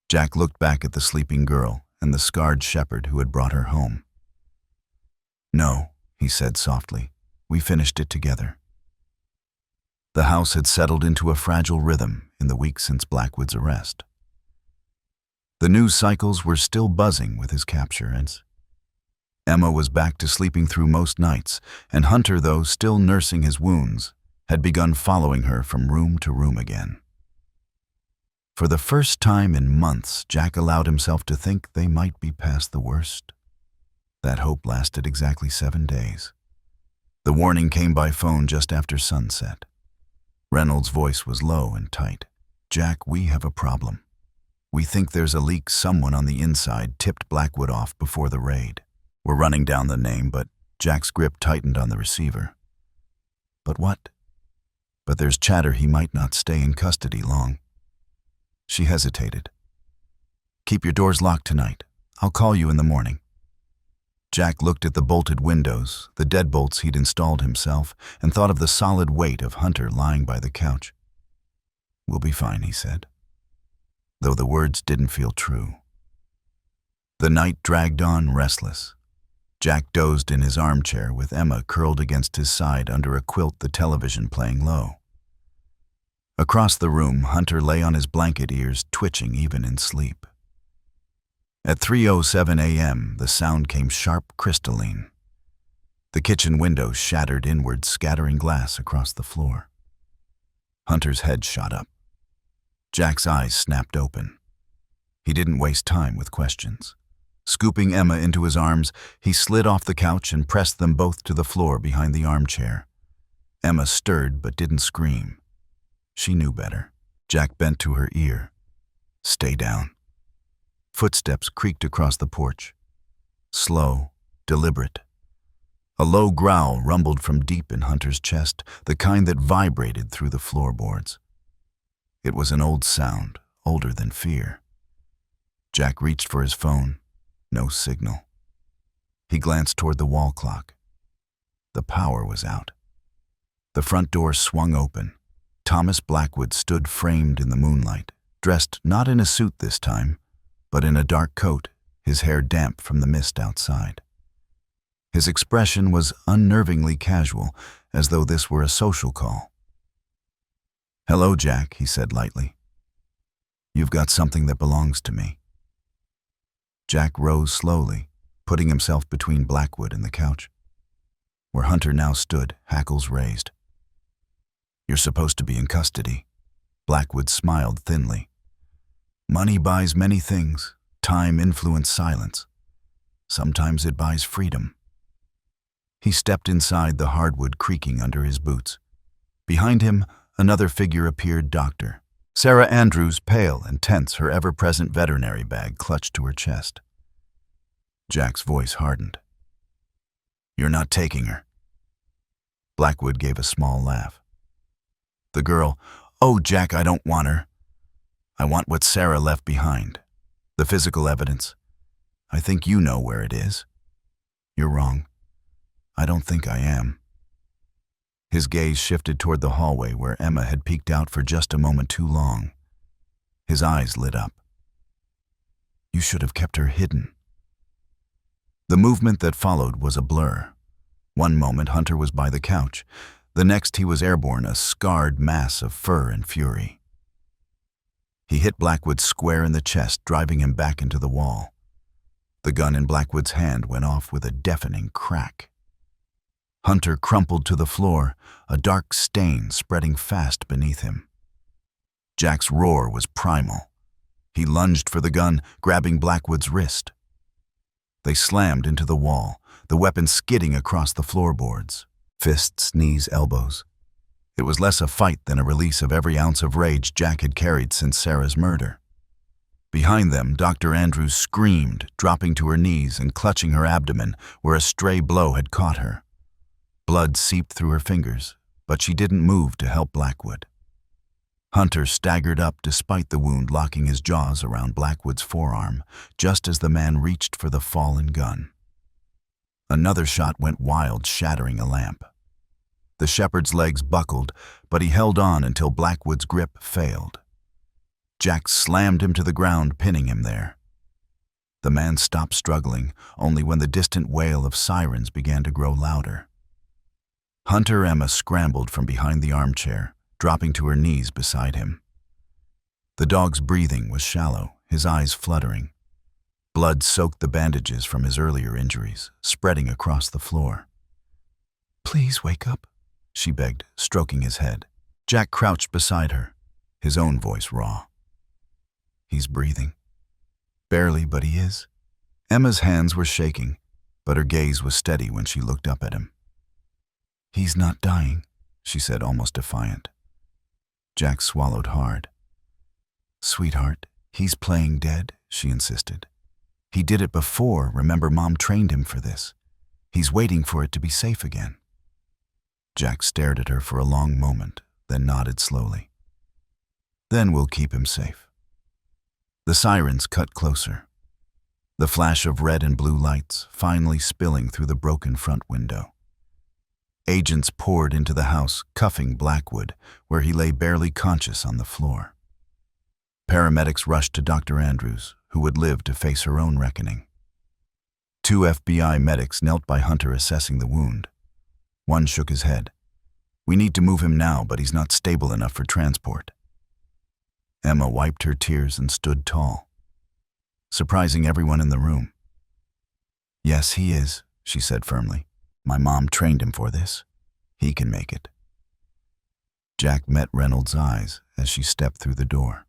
Jack looked back at the sleeping girl and the scarred shepherd who had brought her home. "No," he said softly, "we finished it together." The house had settled into a fragile rhythm in the week since Blackwood's arrest. The news cycles were still buzzing with his capture, and Emma was back to sleeping through most nights, and Hunter, though still nursing his wounds, had begun following her from room to room again. For the first time in months, Jack allowed himself to think they might be past the worst. That hope lasted exactly 7 days. The warning came by phone just after sunset. Reynolds' voice was low and tight. "Jack, we have a problem. We think there's a leak. Someone on the inside tipped Blackwood off before the raid. We're running down the name," but Jack's grip tightened on the receiver. "But what?" "But there's chatter he might not stay in custody long." She hesitated. "Keep your doors locked tonight. I'll call you in the morning." Jack looked at the bolted windows, the deadbolts he'd installed himself, and thought of the solid weight of Hunter lying by the couch. "We'll be fine," he said, though the words didn't feel true. The night dragged on restless. Jack dozed in his armchair with Emma curled against his side under a quilt, the television playing low. Across the room, Hunter lay on his blanket, ears twitching even in sleep. At 3:07 a.m., the sound came sharp, crystalline. The kitchen window shattered inward, scattering glass across the floor. Hunter's head shot up. Jack's eyes snapped open. He didn't waste time with questions. Scooping Emma into his arms, he slid off the couch and pressed them both to the floor behind the armchair. Emma stirred but didn't scream. She knew better. Jack bent to her ear. "Stay down." Footsteps creaked across the porch. Slow, deliberate. A low growl rumbled from deep in Hunter's chest, the kind that vibrated through the floorboards. It was an old sound, older than fear. Jack reached for his phone. No signal. He glanced toward the wall clock. The power was out. The front door swung open. Thomas Blackwood stood framed in the moonlight, dressed not in a suit this time, but in a dark coat, his hair damp from the mist outside. His expression was unnervingly casual, as though this were a social call. "Hello, Jack," he said lightly. "You've got something that belongs to me." Jack rose slowly, putting himself between Blackwood and the couch, where Hunter now stood, hackles raised. "You're supposed to be in custody." Blackwood smiled thinly. "Money buys many things. Time, influence, silence. Sometimes it buys freedom." He stepped inside, the hardwood creaking under his boots. Behind him, another figure appeared, Dr. Sarah Andrews, pale and tense, her ever-present veterinary bag clutched to her chest. Jack's voice hardened. "You're not taking her." Blackwood gave a small laugh. "The girl, oh, Jack, I don't want her. I want what Sarah left behind. The physical evidence. I think you know where it is." "You're wrong. I don't think I am." His gaze shifted toward the hallway where Emma had peeked out for just a moment too long. His eyes lit up. "You should have kept her hidden." The movement that followed was a blur. One moment Hunter was by the couch. The next he was airborne, a scarred mass of fur and fury. He hit Blackwood square in the chest, driving him back into the wall. The gun in Blackwood's hand went off with a deafening crack. Hunter crumpled to the floor, a dark stain spreading fast beneath him. Jack's roar was primal. He lunged for the gun, grabbing Blackwood's wrist. They slammed into the wall, the weapon skidding across the floorboards. Fists, knees, elbows. It was less a fight than a release of every ounce of rage Jack had carried since Sarah's murder. Behind them, Dr. Andrews screamed, dropping to her knees and clutching her abdomen where a stray blow had caught her. Blood seeped through her fingers, but she didn't move to help Blackwood. Hunter staggered up despite the wound locking his jaws around Blackwood's forearm, just as the man reached for the fallen gun. Another shot went wild, shattering a lamp. The shepherd's legs buckled, but he held on until Blackwood's grip failed. Jack slammed him to the ground, pinning him there. The man stopped struggling, only when the distant wail of sirens began to grow louder. Hunter Emma scrambled from behind the armchair, dropping to her knees beside him. The dog's breathing was shallow, his eyes fluttering. Blood soaked the bandages from his earlier injuries, spreading across the floor. "Please wake up," she begged, stroking his head. Jack crouched beside her, his own voice raw. "He's breathing. Barely, but he is." Emma's hands were shaking, but her gaze was steady when she looked up at him. "He's not dying," she said, almost defiant. Jack swallowed hard. "Sweetheart, he's playing dead," she insisted. "He did it before, remember Mom trained him for this. He's waiting for it to be safe again." Jack stared at her for a long moment, then nodded slowly. "Then we'll keep him safe." The sirens cut closer. The flash of red and blue lights finally spilling through the broken front window. Agents poured into the house, cuffing Blackwood, where he lay barely conscious on the floor. Paramedics rushed to Dr. Andrews, who would live to face her own reckoning. 2 FBI medics knelt by Hunter assessing the wound. One shook his head. "We need to move him now, but he's not stable enough for transport." Emma wiped her tears and stood tall, surprising everyone in the room. "Yes, he is," she said firmly. "My mom trained him for this. He can make it." Jack met Reynolds' eyes as she stepped through the door.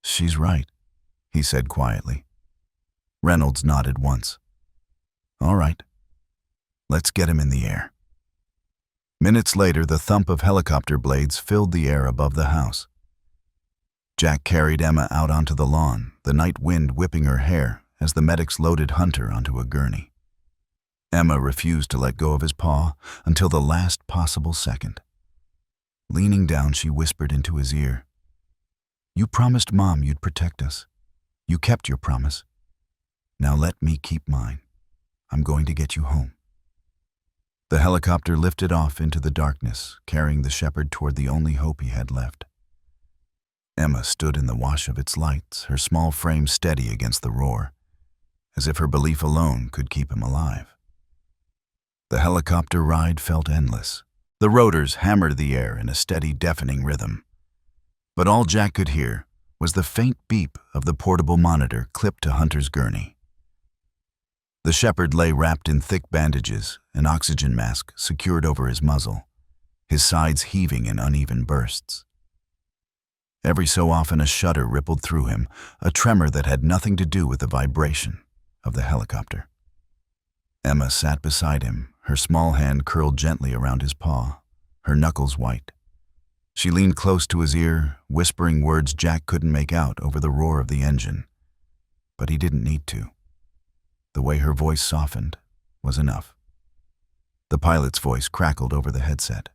"She's right," he said quietly. Reynolds nodded once. "All right. Let's get him in the air." Minutes later, the thump of helicopter blades filled the air above the house. Jack carried Emma out onto the lawn, the night wind whipping her hair as the medics loaded Hunter onto a gurney. Emma refused to let go of his paw until the last possible second. Leaning down, she whispered into his ear, "You promised Mom you'd protect us. You kept your promise. Now let me keep mine. I'm going to get you home." The helicopter lifted off into the darkness, carrying the shepherd toward the only hope he had left. Emma stood in the wash of its lights, her small frame steady against the roar, as if her belief alone could keep him alive. The helicopter ride felt endless. The rotors hammered the air in a steady, deafening rhythm. But all Jack could hear was the faint beep of the portable monitor clipped to Hunter's gurney. The shepherd lay wrapped in thick bandages, an oxygen mask secured over his muzzle, his sides heaving in uneven bursts. Every so often a shudder rippled through him, a tremor that had nothing to do with the vibration of the helicopter. Emma sat beside him, her small hand curled gently around his paw, her knuckles white. She leaned close to his ear, whispering words Jack couldn't make out over the roar of the engine. But he didn't need to. The way her voice softened was enough. The pilot's voice crackled over the headset.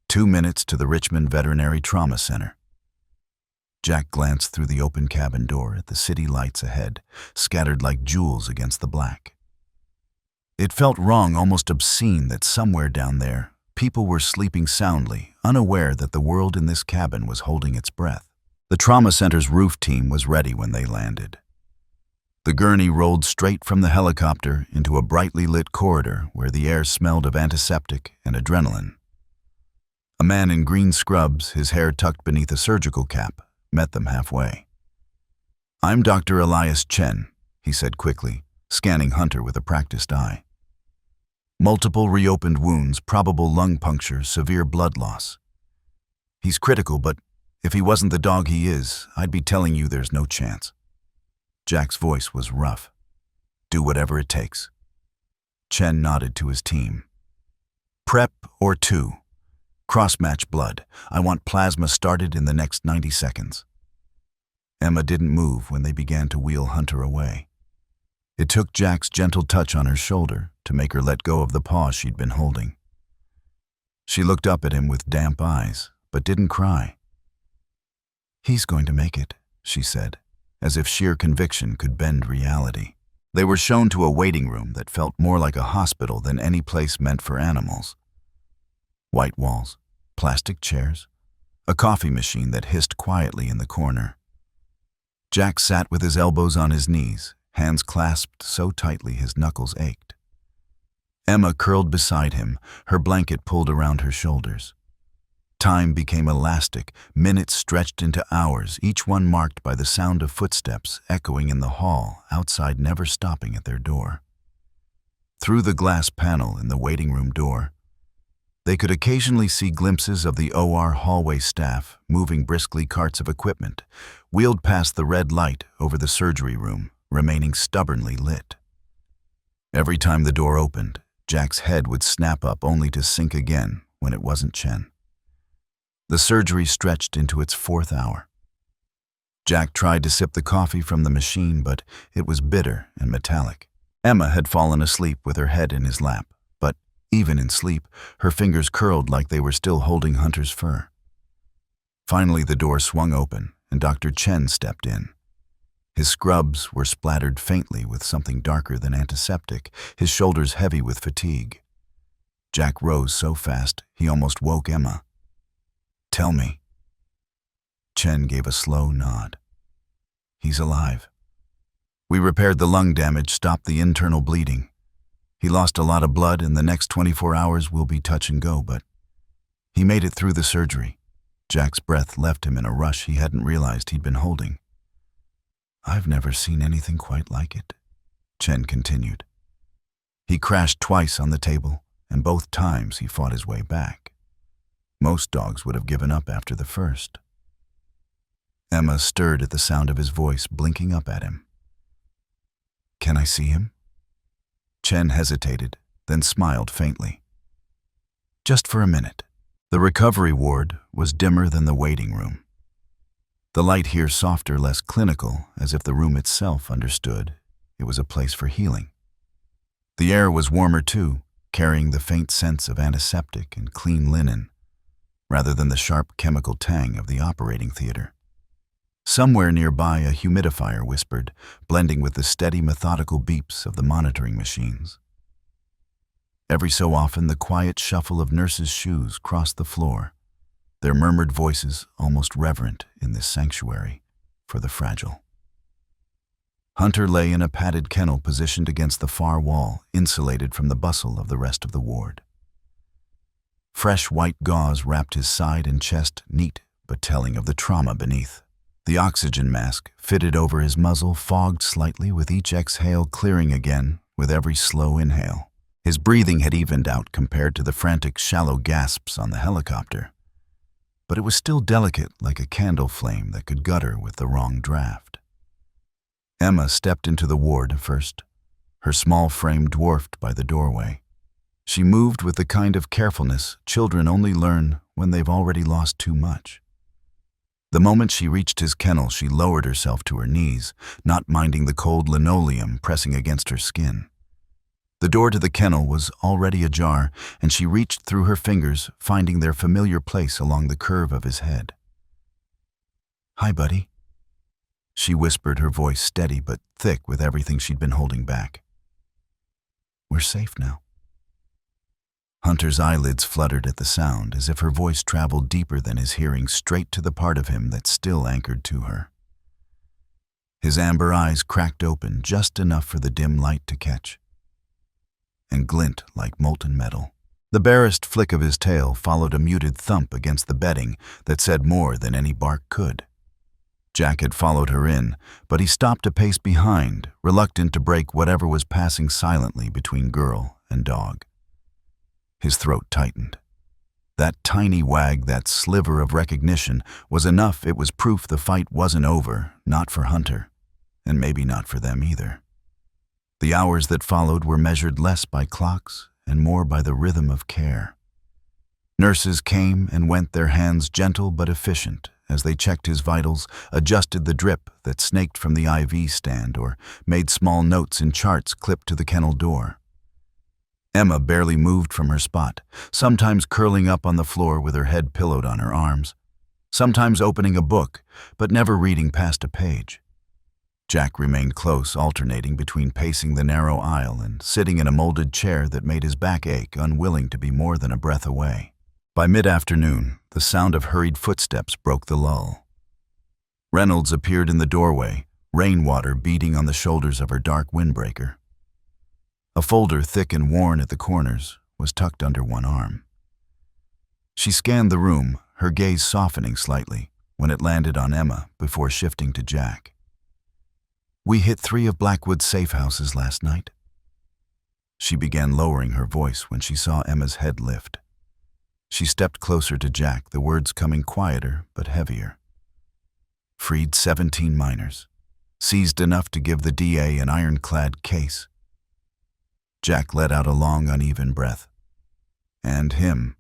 2 minutes to the Richmond Veterinary Trauma Center. Jack glanced through the open cabin door at the city lights ahead, scattered like jewels against the black. It felt wrong, almost obscene, that somewhere down there, people were sleeping soundly, unaware that the world in this cabin was holding its breath. The trauma center's roof team was ready when they landed. The gurney rolled straight from the helicopter into a brightly lit corridor where the air smelled of antiseptic and adrenaline. A man in green scrubs, his hair tucked beneath a surgical cap, met them halfway. "I'm Dr. Elias Chen," he said quickly, scanning Hunter with a practiced eye. "Multiple reopened wounds, probable lung puncture, severe blood loss. He's critical, but if he wasn't the dog he is, I'd be telling you there's no chance." Jack's voice was rough. "Do whatever it takes." Chen nodded to his team. "Prep or 2. Cross-match blood. I want plasma started in the next 90 seconds. Emma didn't move when they began to wheel Hunter away. It took Jack's gentle touch on her shoulder to make her let go of the paw she'd been holding. She looked up at him with damp eyes, but didn't cry. "He's going to make it," she said, as if sheer conviction could bend reality. They were shown to a waiting room that felt more like a hospital than any place meant for animals. White walls, plastic chairs, a coffee machine that hissed quietly in the corner. Jack sat with his elbows on his knees, hands clasped so tightly his knuckles ached. Emma curled beside him, her blanket pulled around her shoulders. Time became elastic, minutes stretched into hours, each one marked by the sound of footsteps echoing in the hall, outside never stopping at their door. Through the glass panel in the waiting room door, they could occasionally see glimpses of the OR hallway staff moving briskly carts of equipment, wheeled past the red light over the surgery room, remaining stubbornly lit. Every time the door opened, Jack's head would snap up only to sink again when it wasn't Chen. The surgery stretched into its 4th hour. Jack tried to sip the coffee from the machine, but it was bitter and metallic. Emma had fallen asleep with her head in his lap, but even in sleep, her fingers curled like they were still holding Hunter's fur. Finally, the door swung open, and Dr. Chen stepped in. His scrubs were splattered faintly with something darker than antiseptic, his shoulders heavy with fatigue. Jack rose so fast, he almost woke Emma. "Tell me." Chen gave a slow nod. "He's alive. We repaired the lung damage, stopped the internal bleeding. He lost a lot of blood, and the next 24 hours will be touch and go, but he made it through the surgery." Jack's breath left him in a rush he hadn't realized he'd been holding. "I've never seen anything quite like it," Chen continued. He crashed twice on the table, and both times he fought his way back. Most dogs would have given up after the first. Emma stirred at the sound of his voice, blinking up at him. "Can I see him?" Chen hesitated, then smiled faintly. "Just for a minute." The recovery ward was dimmer than the waiting room. The light here softer, less clinical, as if the room itself understood it was a place for healing. The air was warmer too, carrying the faint sense of antiseptic and clean linen, rather than the sharp chemical tang of the operating theater. Somewhere nearby, a humidifier whispered, blending with the steady, methodical beeps of the monitoring machines. Every so often, the quiet shuffle of nurses' shoes crossed the floor, their murmured voices almost reverent in this sanctuary for the fragile. Hunter lay in a padded kennel positioned against the far wall, insulated from the bustle of the rest of the ward. Fresh white gauze wrapped his side and chest, neat but telling of the trauma beneath. The oxygen mask, fitted over his muzzle, fogged slightly with each exhale, clearing again with every slow inhale. His breathing had evened out compared to the frantic, shallow gasps on the helicopter, but it was still delicate, like a candle flame that could gutter with the wrong draft. Emma stepped into the ward first, her small frame dwarfed by the doorway. She moved with the kind of carefulness children only learn when they've already lost too much. The moment she reached his kennel, she lowered herself to her knees, not minding the cold linoleum pressing against her skin. The door to the kennel was already ajar, and she reached through her fingers, finding their familiar place along the curve of his head. "Hi, buddy," she whispered, her voice steady but thick with everything she'd been holding back. "We're safe now." Hunter's eyelids fluttered at the sound, as if her voice traveled deeper than his hearing, straight to the part of him that still anchored to her. His amber eyes cracked open just enough for the dim light to catch and glint like molten metal. The barest flick of his tail followed a muted thump against the bedding that said more than any bark could. Jack had followed her in, but he stopped a pace behind, reluctant to break whatever was passing silently between girl and dog. His throat tightened. That tiny wag, that sliver of recognition, was enough. It was proof the fight wasn't over, not for Hunter, and maybe not for them either. The hours that followed were measured less by clocks and more by the rhythm of care. Nurses came and went, their hands gentle but efficient, as they checked his vitals, adjusted the drip that snaked from the IV stand, or made small notes in charts clipped to the kennel door. Emma barely moved from her spot, sometimes curling up on the floor with her head pillowed on her arms, sometimes opening a book, but never reading past a page. Jack remained close, alternating between pacing the narrow aisle and sitting in a molded chair that made his back ache, unwilling to be more than a breath away. By mid-afternoon, the sound of hurried footsteps broke the lull. Reynolds appeared in the doorway, rainwater beating on the shoulders of her dark windbreaker. A folder, thick and worn at the corners, was tucked under one arm. She scanned the room, her gaze softening slightly when it landed on Emma before shifting to Jack. "We hit 3 of Blackwood's safe houses last night." She began lowering her voice when she saw Emma's head lift. She stepped closer to Jack, the words coming quieter but heavier. "Freed 17 minors. Seized enough to give the DA an ironclad case." Jack let out a long, uneven breath. "And him."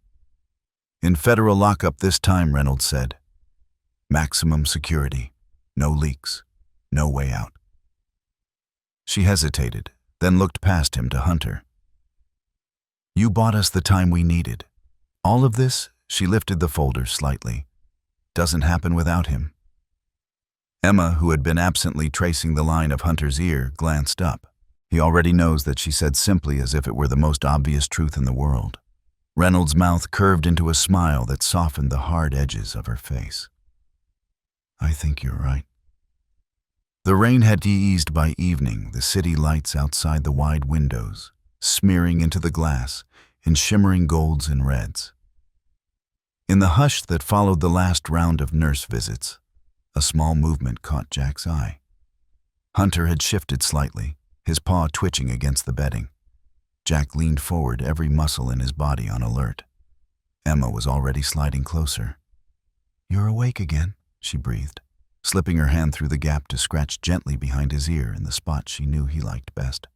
"In federal lockup this time," Reynolds said. "Maximum security. No leaks. No way out." She hesitated, then looked past him to Hunter. "You bought us the time we needed. All of this," she lifted the folder slightly, "doesn't happen without him." Emma, who had been absently tracing the line of Hunter's ear, glanced up. He already knows that she said simply as if it were the most obvious truth in the world. Reynolds' mouth curved into a smile that softened the hard edges of her face. "I think you're right." The rain had eased by evening, the city lights outside the wide windows, smearing into the glass in shimmering golds and reds. In the hush that followed the last round of nurse visits, a small movement caught Jack's eye. Hunter had shifted slightly, his paw twitching against the bedding. Jack leaned forward, every muscle in his body on alert. Emma was already sliding closer. "You're awake again," she breathed, slipping her hand through the gap to scratch gently behind his ear in the spot she knew he liked best.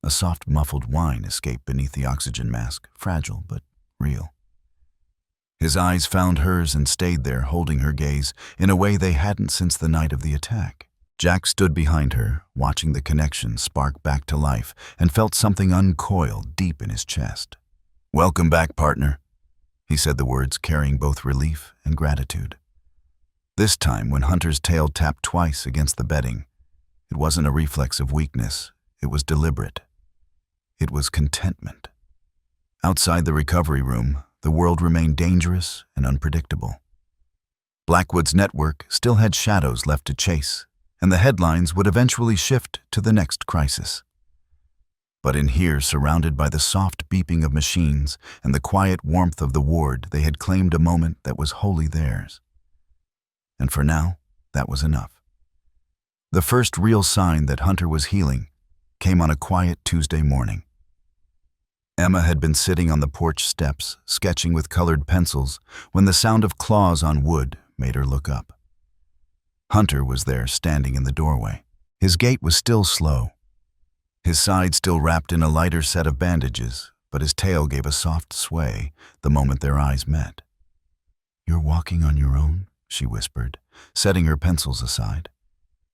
A soft, muffled whine escaped beneath the oxygen mask, fragile but real. His eyes found hers and stayed there, holding her gaze in a way they hadn't since the night of the attack. Jack stood behind her, watching the connection spark back to life, and felt something uncoil deep in his chest. "Welcome back, partner," he said, the words carrying both relief and gratitude. This time, when Hunter's tail tapped twice against the bedding, it wasn't a reflex of weakness, it was deliberate. It was contentment. Outside the recovery room, the world remained dangerous and unpredictable. Blackwood's network still had shadows left to chase, and the headlines would eventually shift to the next crisis. But in here, surrounded by the soft beeping of machines and the quiet warmth of the ward, they had claimed a moment that was wholly theirs. And for now, that was enough. The first real sign that Hunter was healing came on a quiet Tuesday morning. Emma had been sitting on the porch steps, sketching with colored pencils, when the sound of claws on wood made her look up. Hunter was there, standing in the doorway. His gait was still slow, his side still wrapped in a lighter set of bandages, but his tail gave a soft sway the moment their eyes met. "You're walking on your own?" she whispered, setting her pencils aside.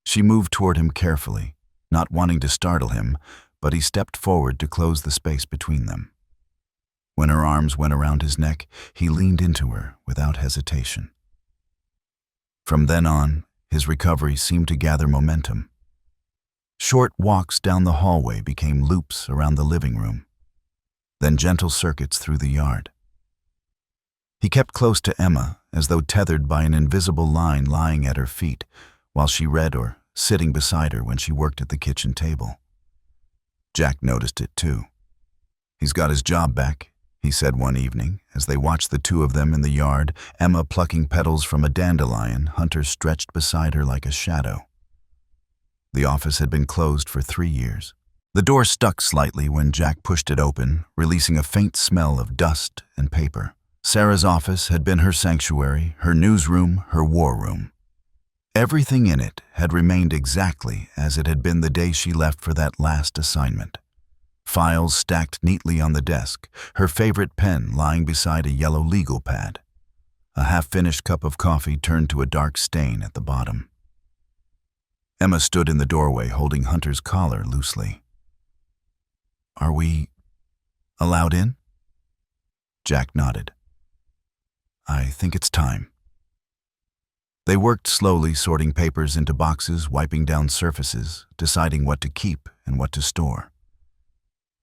She moved toward him carefully, not wanting to startle him, but he stepped forward to close the space between them. When her arms went around his neck, he leaned into her without hesitation. From then on, his recovery seemed to gather momentum. Short walks down the hallway became loops around the living room, then gentle circuits through the yard. He kept close to Emma, as though tethered by an invisible line lying at her feet, while she read or sitting beside her when she worked at the kitchen table. Jack noticed it too. "He's got his job back," he said one evening, as they watched the two of them in the yard, Emma plucking petals from a dandelion, Hunter stretched beside her like a shadow. The office had been closed for 3 years. The door stuck slightly when Jack pushed it open, releasing a faint smell of dust and paper. Sarah's office had been her sanctuary, her newsroom, her war room. Everything in it had remained exactly as it had been the day she left for that last assignment. Files stacked neatly on the desk, her favorite pen lying beside a yellow legal pad. A half-finished cup of coffee turned to a dark stain at the bottom. Emma stood in the doorway holding Hunter's collar loosely. "Are we allowed in?" Jack nodded. "I think it's time." They worked slowly, sorting papers into boxes, wiping down surfaces, deciding what to keep and what to store.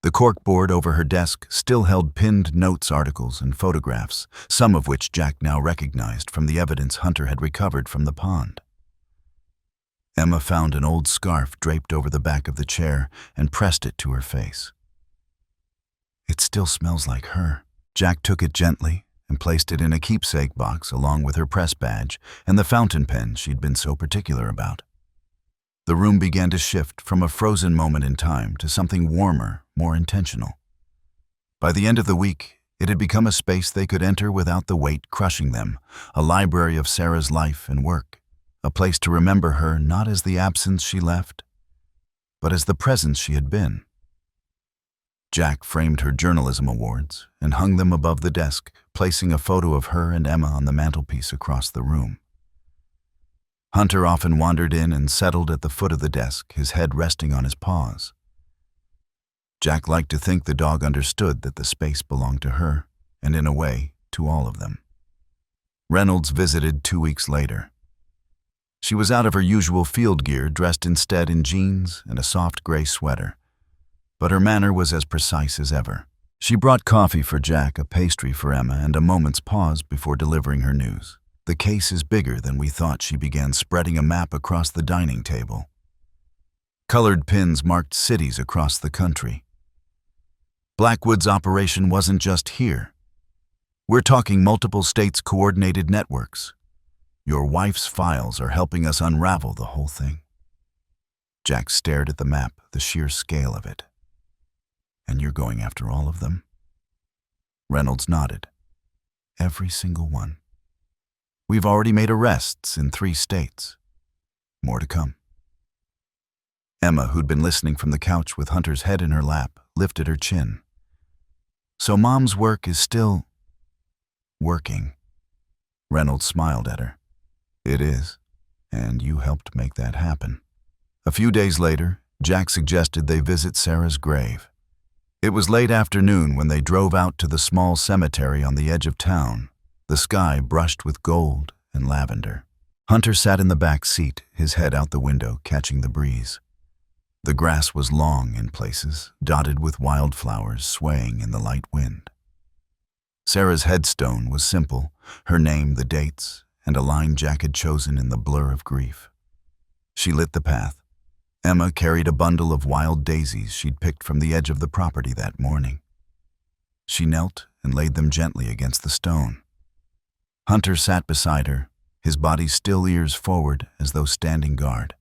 The corkboard over her desk still held pinned notes, articles, and photographs, some of which Jack now recognized from the evidence Hunter had recovered from the pond. Emma found an old scarf draped over the back of the chair and pressed it to her face. "It still smells like her." Jack took it gently and placed it in a keepsake box along with her press badge and the fountain pen she'd been so particular about. The room began to shift from a frozen moment in time to something warmer, more intentional. By the end of the week, it had become a space they could enter without the weight crushing them, a library of Sarah's life and work, a place to remember her not as the absence she left, but as the presence she had been. Jack framed her journalism awards and hung them above the desk, placing a photo of her and Emma on the mantelpiece across the room. Hunter often wandered in and settled at the foot of the desk, his head resting on his paws. Jack liked to think the dog understood that the space belonged to her, and in a way, to all of them. Reynolds visited 2 weeks later. She was out of her usual field gear, dressed instead in jeans and a soft gray sweater, but her manner was as precise as ever. She brought coffee for Jack, a pastry for Emma, and a moment's pause before delivering her news. "The case is bigger than we thought." She began spreading a map across the dining table. Colored pins marked cities across the country. Blackwood's operation wasn't just here. We're talking multiple states' coordinated networks. Your wife's files are helping us unravel the whole thing. Jack stared at the map, the sheer scale of it. "And you're going after all of them?" Reynolds nodded. "Every single one. We've already made arrests in 3 states. More to come." Emma, who'd been listening from the couch with Hunter's head in her lap, lifted her chin. "So Mom's work is still working?" Reynolds smiled at her. "It is, and you helped make that happen." A few days later, Jack suggested they visit Sarah's grave. It was late afternoon when they drove out to the small cemetery on the edge of town, the sky brushed with gold and lavender. Hunter sat in the back seat, his head out the window, catching the breeze. The grass was long in places, dotted with wildflowers swaying in the light wind. Sarah's headstone was simple, her name, the dates, and a line Jack had chosen in the blur of grief. She lit the path. Emma carried a bundle of wild daisies she'd picked from the edge of the property that morning. She knelt and laid them gently against the stone. Hunter sat beside her, his body still ears forward as though standing guard.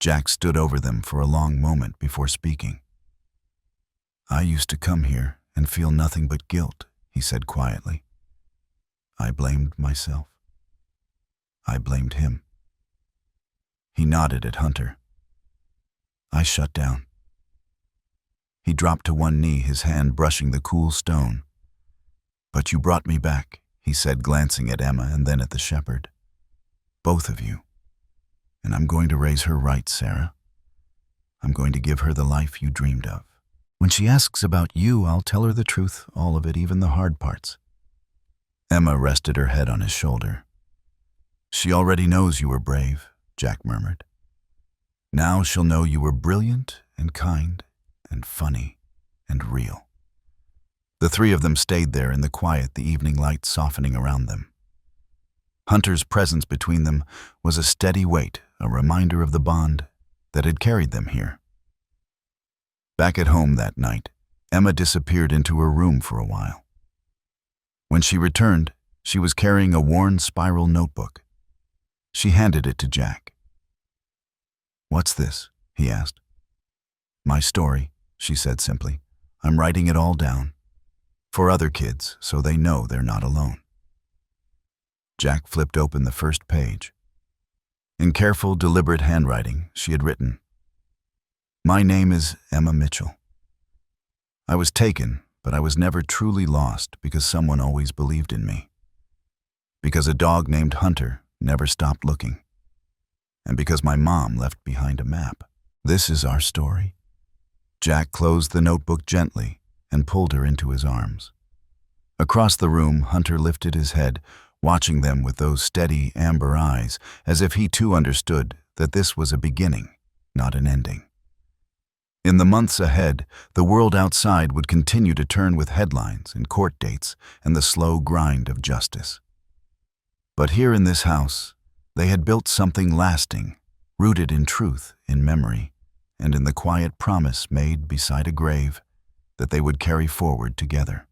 Jack stood over them for a long moment before speaking. "I used to come here and feel nothing but guilt," he said quietly. "I blamed myself. I blamed him." He nodded at Hunter. "I shut down." He dropped to one knee, his hand brushing the cool stone. "But you brought me back," he said, glancing at Emma and then at the shepherd. "Both of you. And I'm going to raise her right, Sarah. I'm going to give her the life you dreamed of. When she asks about you, I'll tell her the truth, all of it, even the hard parts." Emma rested her head on his shoulder. "She already knows you were brave," Jack murmured. "Now she'll know you were brilliant and kind and funny and real." The 3 of them stayed there in the quiet, the evening light softening around them. Hunter's presence between them was a steady weight, a reminder of the bond that had carried them here. Back at home that night, Emma disappeared into her room for a while. When she returned, she was carrying a worn spiral notebook. She handed it to Jack. "What's this?" he asked. "My story," she said simply. "I'm writing it all down. For other kids, so they know they're not alone." Jack flipped open the first page. In careful, deliberate handwriting, she had written, "My name is Emma Mitchell. I was taken, but I was never truly lost because someone always believed in me. because a dog named Hunter never stopped looking, and because my mom left behind a map. This is our story. Jack closed the notebook gently and pulled her into his arms. Across the room, Hunter lifted his head, watching them with those steady, amber eyes, as if he too understood that this was a beginning, not an ending. In the months ahead, the world outside would continue to turn with headlines and court dates and the slow grind of justice. But here in this house, they had built something lasting, rooted in truth, in memory, and in the quiet promise made beside a grave that they would carry forward together.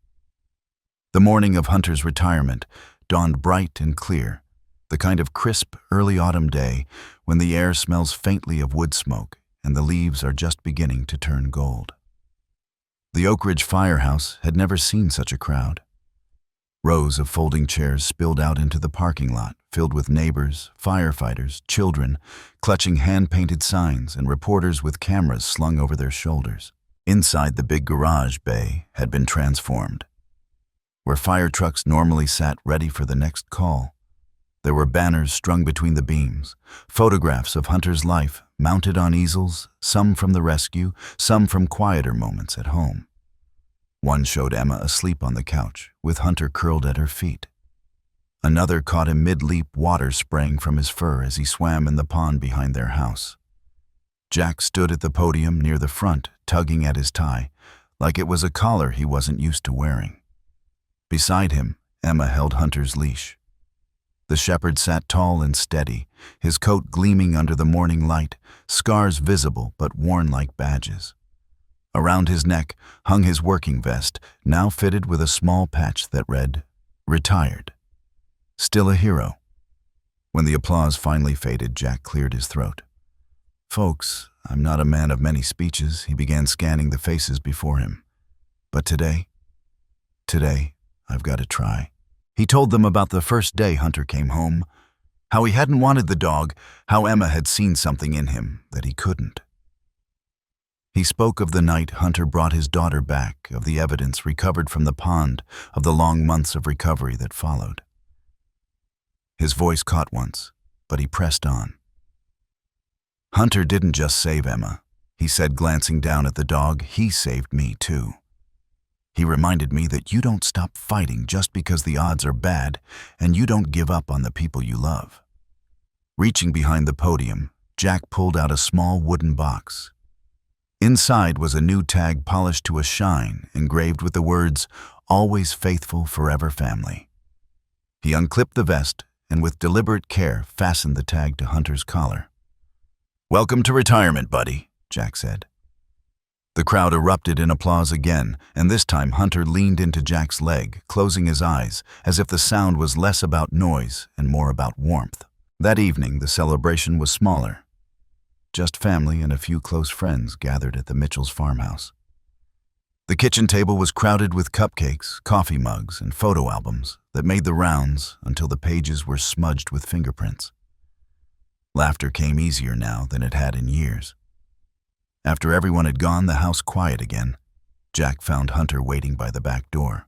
The morning of Hunter's retirement dawned bright and clear, the kind of crisp, early autumn day when the air smells faintly of wood smoke and the leaves are just beginning to turn gold. The Oak Ridge firehouse had never seen such a crowd. Rows of folding chairs spilled out into the parking lot, filled with neighbors, firefighters, children, clutching hand-painted signs and reporters with cameras slung over their shoulders. Inside, the big garage bay had been transformed. Where fire trucks normally sat ready for the next call, there were banners strung between the beams, photographs of Hunter's life mounted on easels, some from the rescue, some from quieter moments at home. One showed Emma asleep on the couch, with Hunter curled at her feet. Another caught him mid-leap, water spraying from his fur as he swam in the pond behind their house. Jack stood at the podium near the front, tugging at his tie, like it was a collar he wasn't used to wearing. Beside him, Emma held Hunter's leash. The shepherd sat tall and steady, his coat gleaming under the morning light, scars visible but worn like badges. Around his neck hung his working vest, now fitted with a small patch that read, "Retired. Still a hero." When the applause finally faded, Jack cleared his throat. "Folks, I'm not a man of many speeches," he began scanning the faces before him. "But today, I've got to try." He told them about the first day Hunter came home, how he hadn't wanted the dog, how Emma had seen something in him that he couldn't. He spoke of the night Hunter brought his daughter back, of the evidence recovered from the pond, of the long months of recovery that followed. His voice caught once, but he pressed on. "Hunter didn't just save Emma," he said, glancing down at the dog. "He saved me too. He reminded me that you don't stop fighting just because the odds are bad, and you don't give up on the people you love." Reaching behind the podium, Jack pulled out a small wooden box. Inside was a new tag polished to a shine, engraved with the words, "Always faithful, forever family." He unclipped the vest and with deliberate care fastened the tag to Hunter's collar. "Welcome to retirement, buddy," Jack said. The crowd erupted in applause again, and this time Hunter leaned into Jack's leg, closing his eyes, as if the sound was less about noise and more about warmth. That evening, the celebration was smaller. Just family and a few close friends gathered at the Mitchells' farmhouse. The kitchen table was crowded with cupcakes, coffee mugs, and photo albums that made the rounds until the pages were smudged with fingerprints. Laughter came easier now than it had in years. After everyone had gone, the house quiet again. Jack found Hunter waiting by the back door.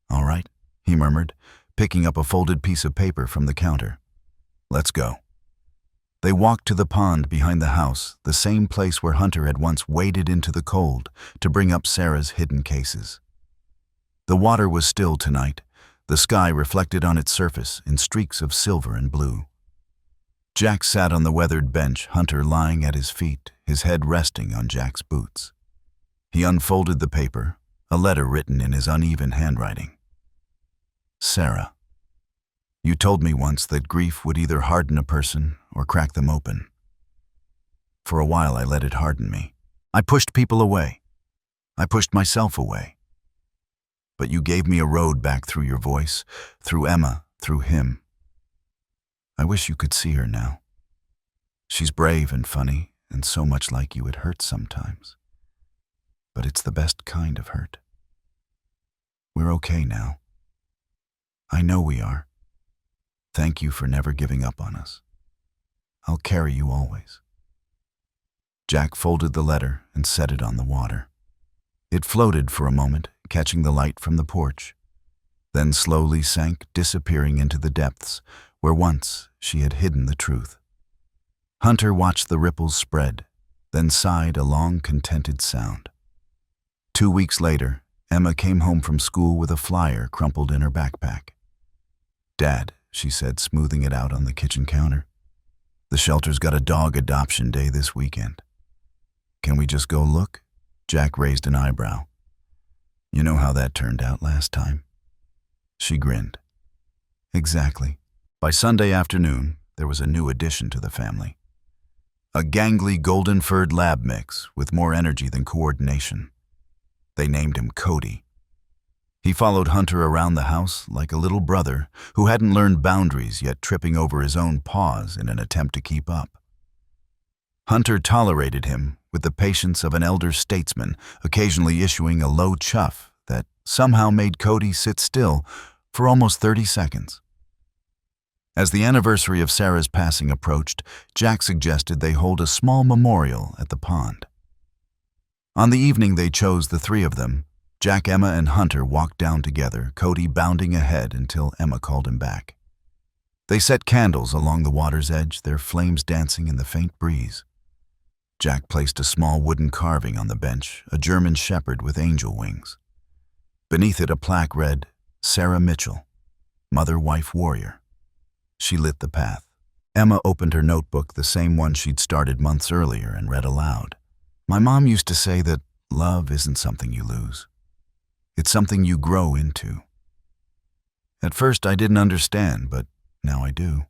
"All right," he murmured, picking up a folded piece of paper from the counter. "Let's go." They walked to the pond behind the house, the same place where Hunter had once waded into the cold to bring up Sarah's hidden cases. The water was still tonight, the sky reflected on its surface in streaks of silver and blue. Jack sat on the weathered bench, Hunter lying at his feet, his head resting on Jack's boots. He unfolded the paper, a letter written in his uneven handwriting. "Sarah, you told me once that grief would either harden a person or crack them open. For a while I let it harden me. I pushed people away. I pushed myself away. But you gave me a road back through your voice, through Emma, through him. I wish you could see her now. She's brave and funny, and so much like you it hurts sometimes. But it's the best kind of hurt. We're okay now. I know we are. Thank you for never giving up on us. I'll carry you always." Jack folded the letter and set it on the water. It floated for a moment, catching the light from the porch. then slowly sank, disappearing into the depths where once she had hidden the truth. Hunter watched the ripples spread, then sighed a long, contented sound. 2 weeks later, Emma came home from school with a flyer crumpled in her backpack. "Dad," she said, smoothing it out on the kitchen counter, "the shelter's got a dog adoption day this weekend. Can we just go look?" Jack raised an eyebrow. "You know how that turned out last time." She grinned. "Exactly." By Sunday afternoon, there was a new addition to the family. A gangly, golden-furred lab mix with more energy than coordination. They named him Cody. He followed Hunter around the house like a little brother who hadn't learned boundaries yet tripping over his own paws in an attempt to keep up. Hunter tolerated him with the patience of an elder statesman, occasionally issuing a low chuff that somehow made Cody sit still for almost 30 seconds. As the anniversary of Sarah's passing approached, Jack suggested they hold a small memorial at the pond. On the evening they chose, the three of them, Jack, Emma, and Hunter walked down together, Cody bounding ahead until Emma called him back. They set candles along the water's edge, their flames dancing in the faint breeze. Jack placed a small wooden carving on the bench, a German shepherd with angel wings. Beneath it a plaque read, "Sarah Mitchell, Mother, Wife, Warrior." She lit the path. Emma opened her notebook, the same one she'd started months earlier, and read aloud. "My mom used to say that love isn't something you lose. It's something you grow into. At first I didn't understand, but now I do.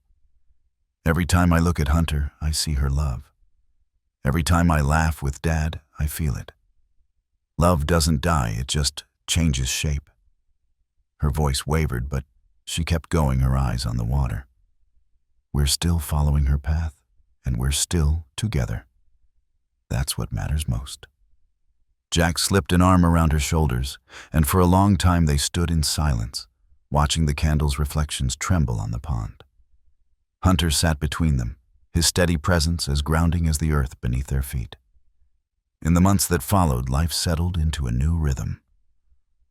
Every time I look at Hunter, I see her love. Every time I laugh with Dad, I feel it. Love doesn't die, it just changes shape." Her voice wavered, but she kept going, her eyes on the water. "We're still following her path, and we're still together. That's what matters most." Jack slipped an arm around her shoulders, and for a long time they stood in silence, watching the candles' reflections tremble on the pond. Hunter sat between them, his steady presence as grounding as the earth beneath their feet. In the months that followed, life settled into a new rhythm.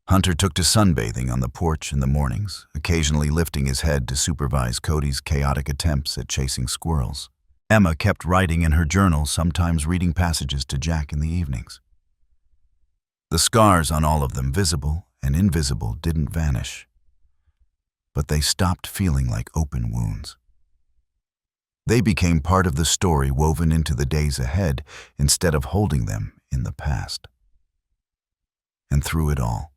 Hunter took to sunbathing on the porch in the mornings, occasionally lifting his head to supervise Cody's chaotic attempts at chasing squirrels. Emma kept writing in her journal, sometimes reading passages to Jack in the evenings. The scars on all of them, visible and invisible, didn't vanish, but they stopped feeling like open wounds. They became part of the story woven into the days ahead instead of holding them in the past. And through it all,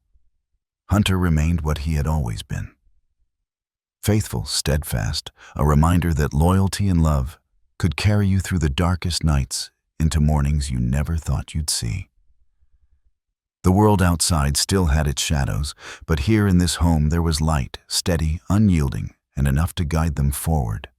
Hunter remained what he had always been. Faithful, steadfast, a reminder that loyalty and love could carry you through the darkest nights into mornings you never thought you'd see. The world outside still had its shadows, but here in this home there was light, steady, unyielding, and enough to guide them forward.